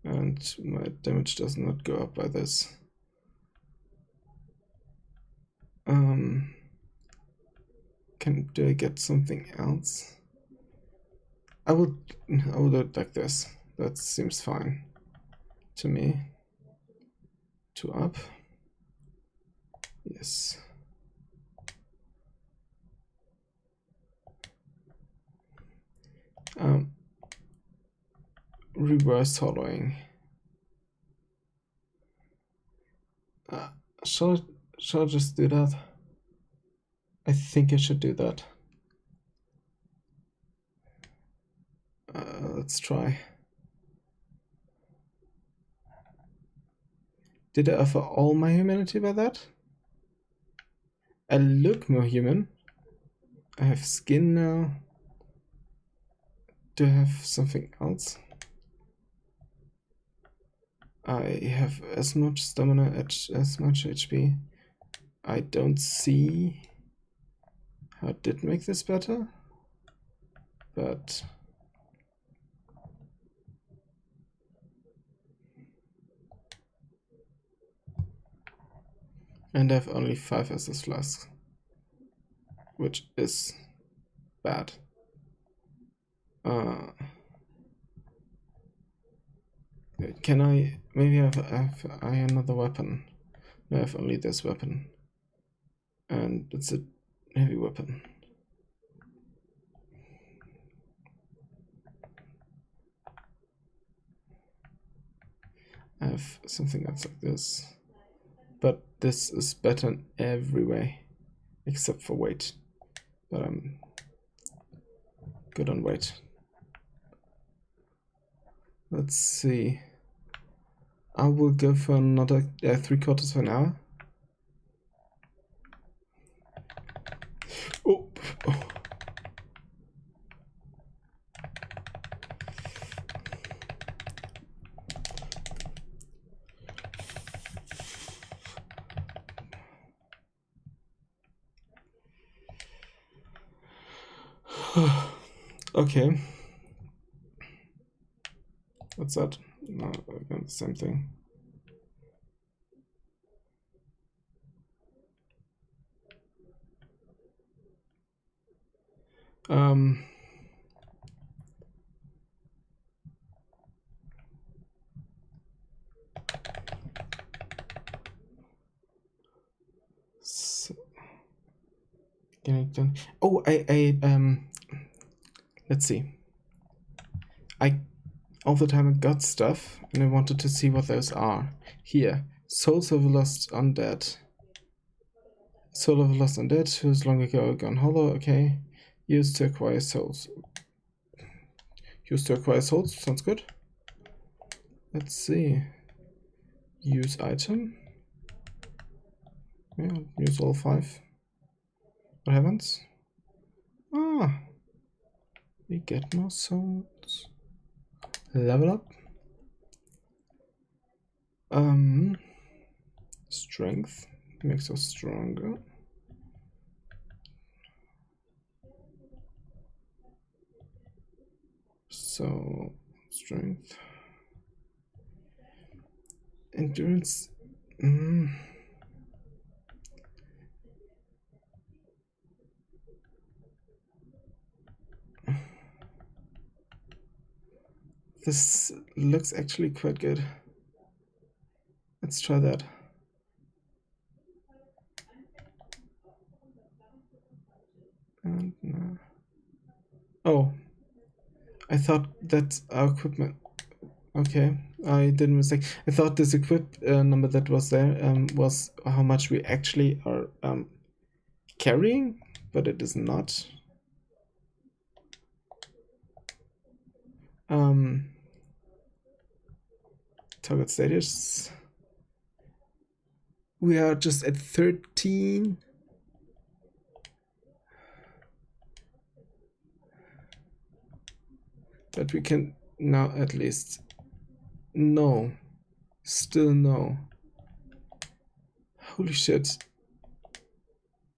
And my damage does not go up by this. Do I get something else? I will do it like this. That seems fine to me. 2 up. Yes. Reverse hollowing. Shall I just do that? I think I should do that. Let's try. Did I offer all my humanity by that? I look more human. I have skin now. Do I have something else? I have as much stamina as much HP. I don't see how it did make this better, but and I have only 5 SS flasks, which is bad. Can I maybe have another weapon? No, I have only this weapon, and it's a heavy weapon. I have something else like this, but this is better in every way except for weight, but I'm good on weight. Let's see. I will go for another 3/4 of an hour. Oh. Okay. What's that? No, again, the same thing. Getting it done. Oh, let's see. All the time I got stuff, and I wanted to see what those are. Here, souls of a lost undead. Soul of a lost undead, who's long ago gone hollow. Okay, used to acquire souls. Used to acquire souls, sounds good. Let's see. Use item. Yeah, use all 5. What happens? Ah, we get more souls. Level up. Strength makes us stronger. So, strength. Endurance. This looks actually quite good. Let's try that. And oh, I thought that our equipment. Okay, I did a mistake. I thought this equip number that was there was how much we actually are carrying, but it is not. Target status. We are just at 13. But we can now at least. No. Still no. Holy shit.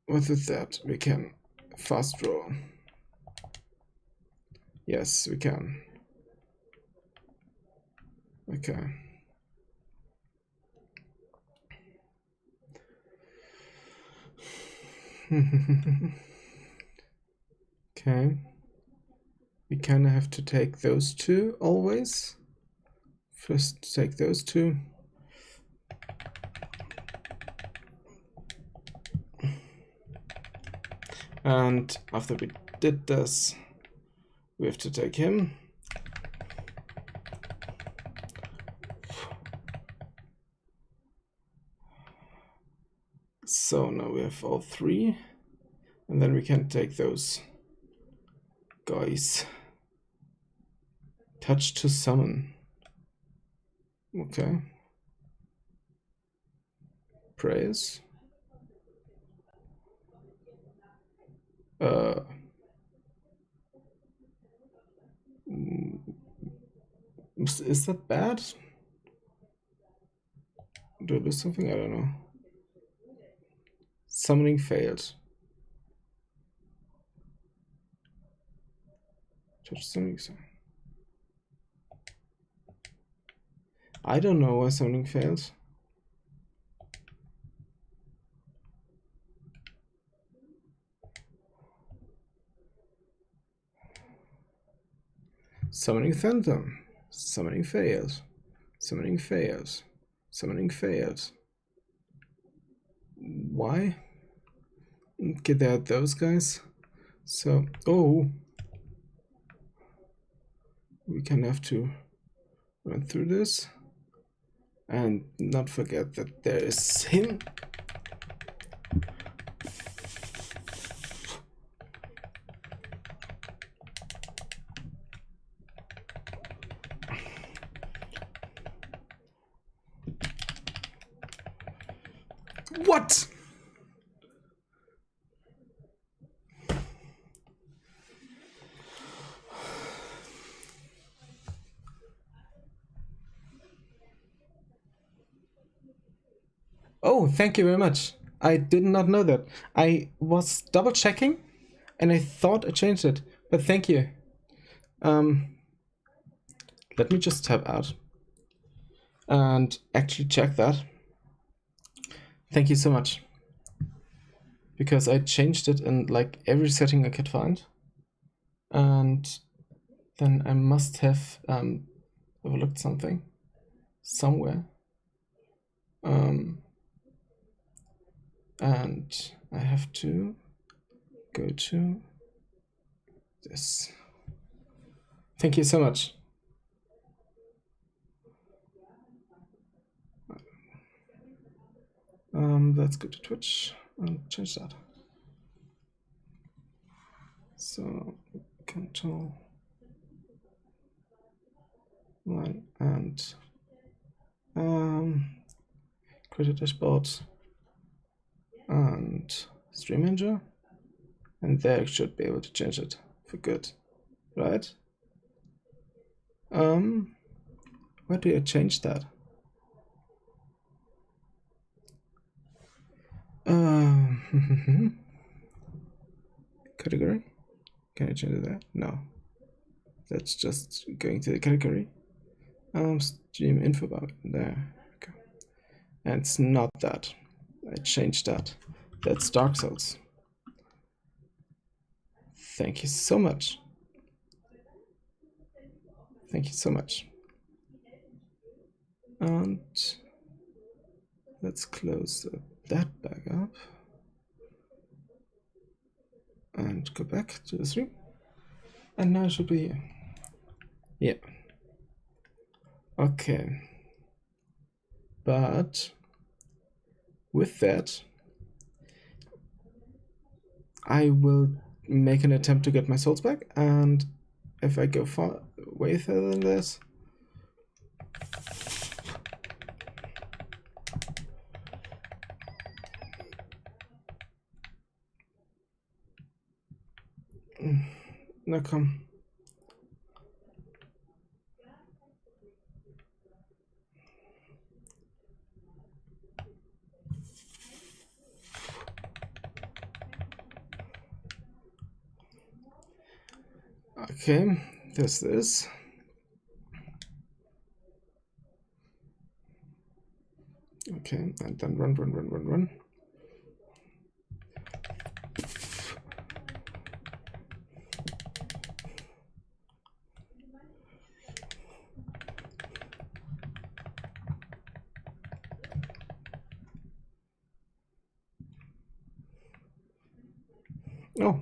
What with that? We can fast draw. Yes, we can. Okay. Okay. We kind of have to take those 2 always. First take those 2. And after we did this, we have to take him. So now we have all 3. And then we can take those guys. Touch to summon. Okay. Praise. Is that bad? Do I lose something? I don't know. Summoning failed. Touch summoning. I don't know why summoning fails. Summoning phantom. Summoning fails. Summoning fails. Summoning fails. Why? Okay, there are those guys. So, oh. We can have to run through this. And not forget that there is him. What? Oh, thank you very much. I did not know that. I was double checking and I thought I changed it, but thank you. Let me just tab out and actually check that. Thank you so much. Because I changed it in like every setting I could find. And then I must have overlooked something somewhere. And I have to go to this. Thank you so much. Let's go to Twitch and change that. So Control 1 and create a dashboard and Stream Manager, and there I should be able to change it for good, right? Where do I change that? Category? Can I change that? No. That's just going to the category. Stream info bar there. Okay. And it's not that. I changed that. That's Dark Souls. Thank you so much. Thank you so much. And let's close that back up and go back to the stream. And now it should be here. Yeah. Okay. But with that, I will make an attempt to get my souls back, and if I go way further than this, no, come. Okay, there's this. Okay, and then run. Oh.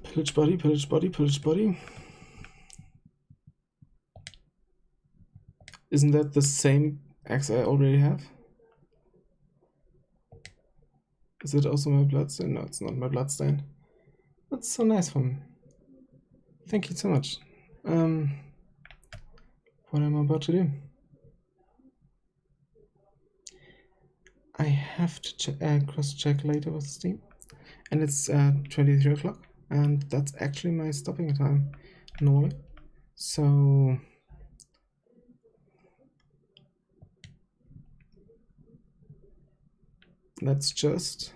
Pillage body. Isn't that the same axe I already have? Is it also my bloodstain? No, it's not my bloodstain. That's so nice from him. Thank you so much. What am I about to do? I have to cross-check later with Steam. And it's 23 o'clock. And that's actually my stopping time normally. So let's just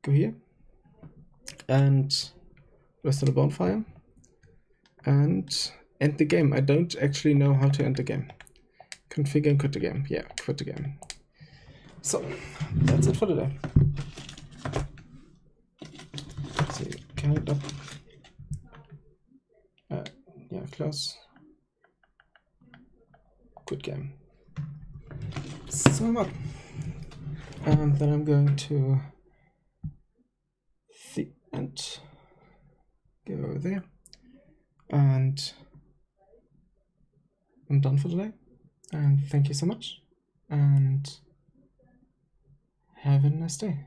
go here and rest on the bonfire and end the game. I don't actually know how to end the game. Configure and quit the game. Yeah, quit the game. So that's it for today. So can I yeah, close. Quit game. So what? And then I'm going to the end. Go there. And I'm done for today. And thank you so much. And have a nice day.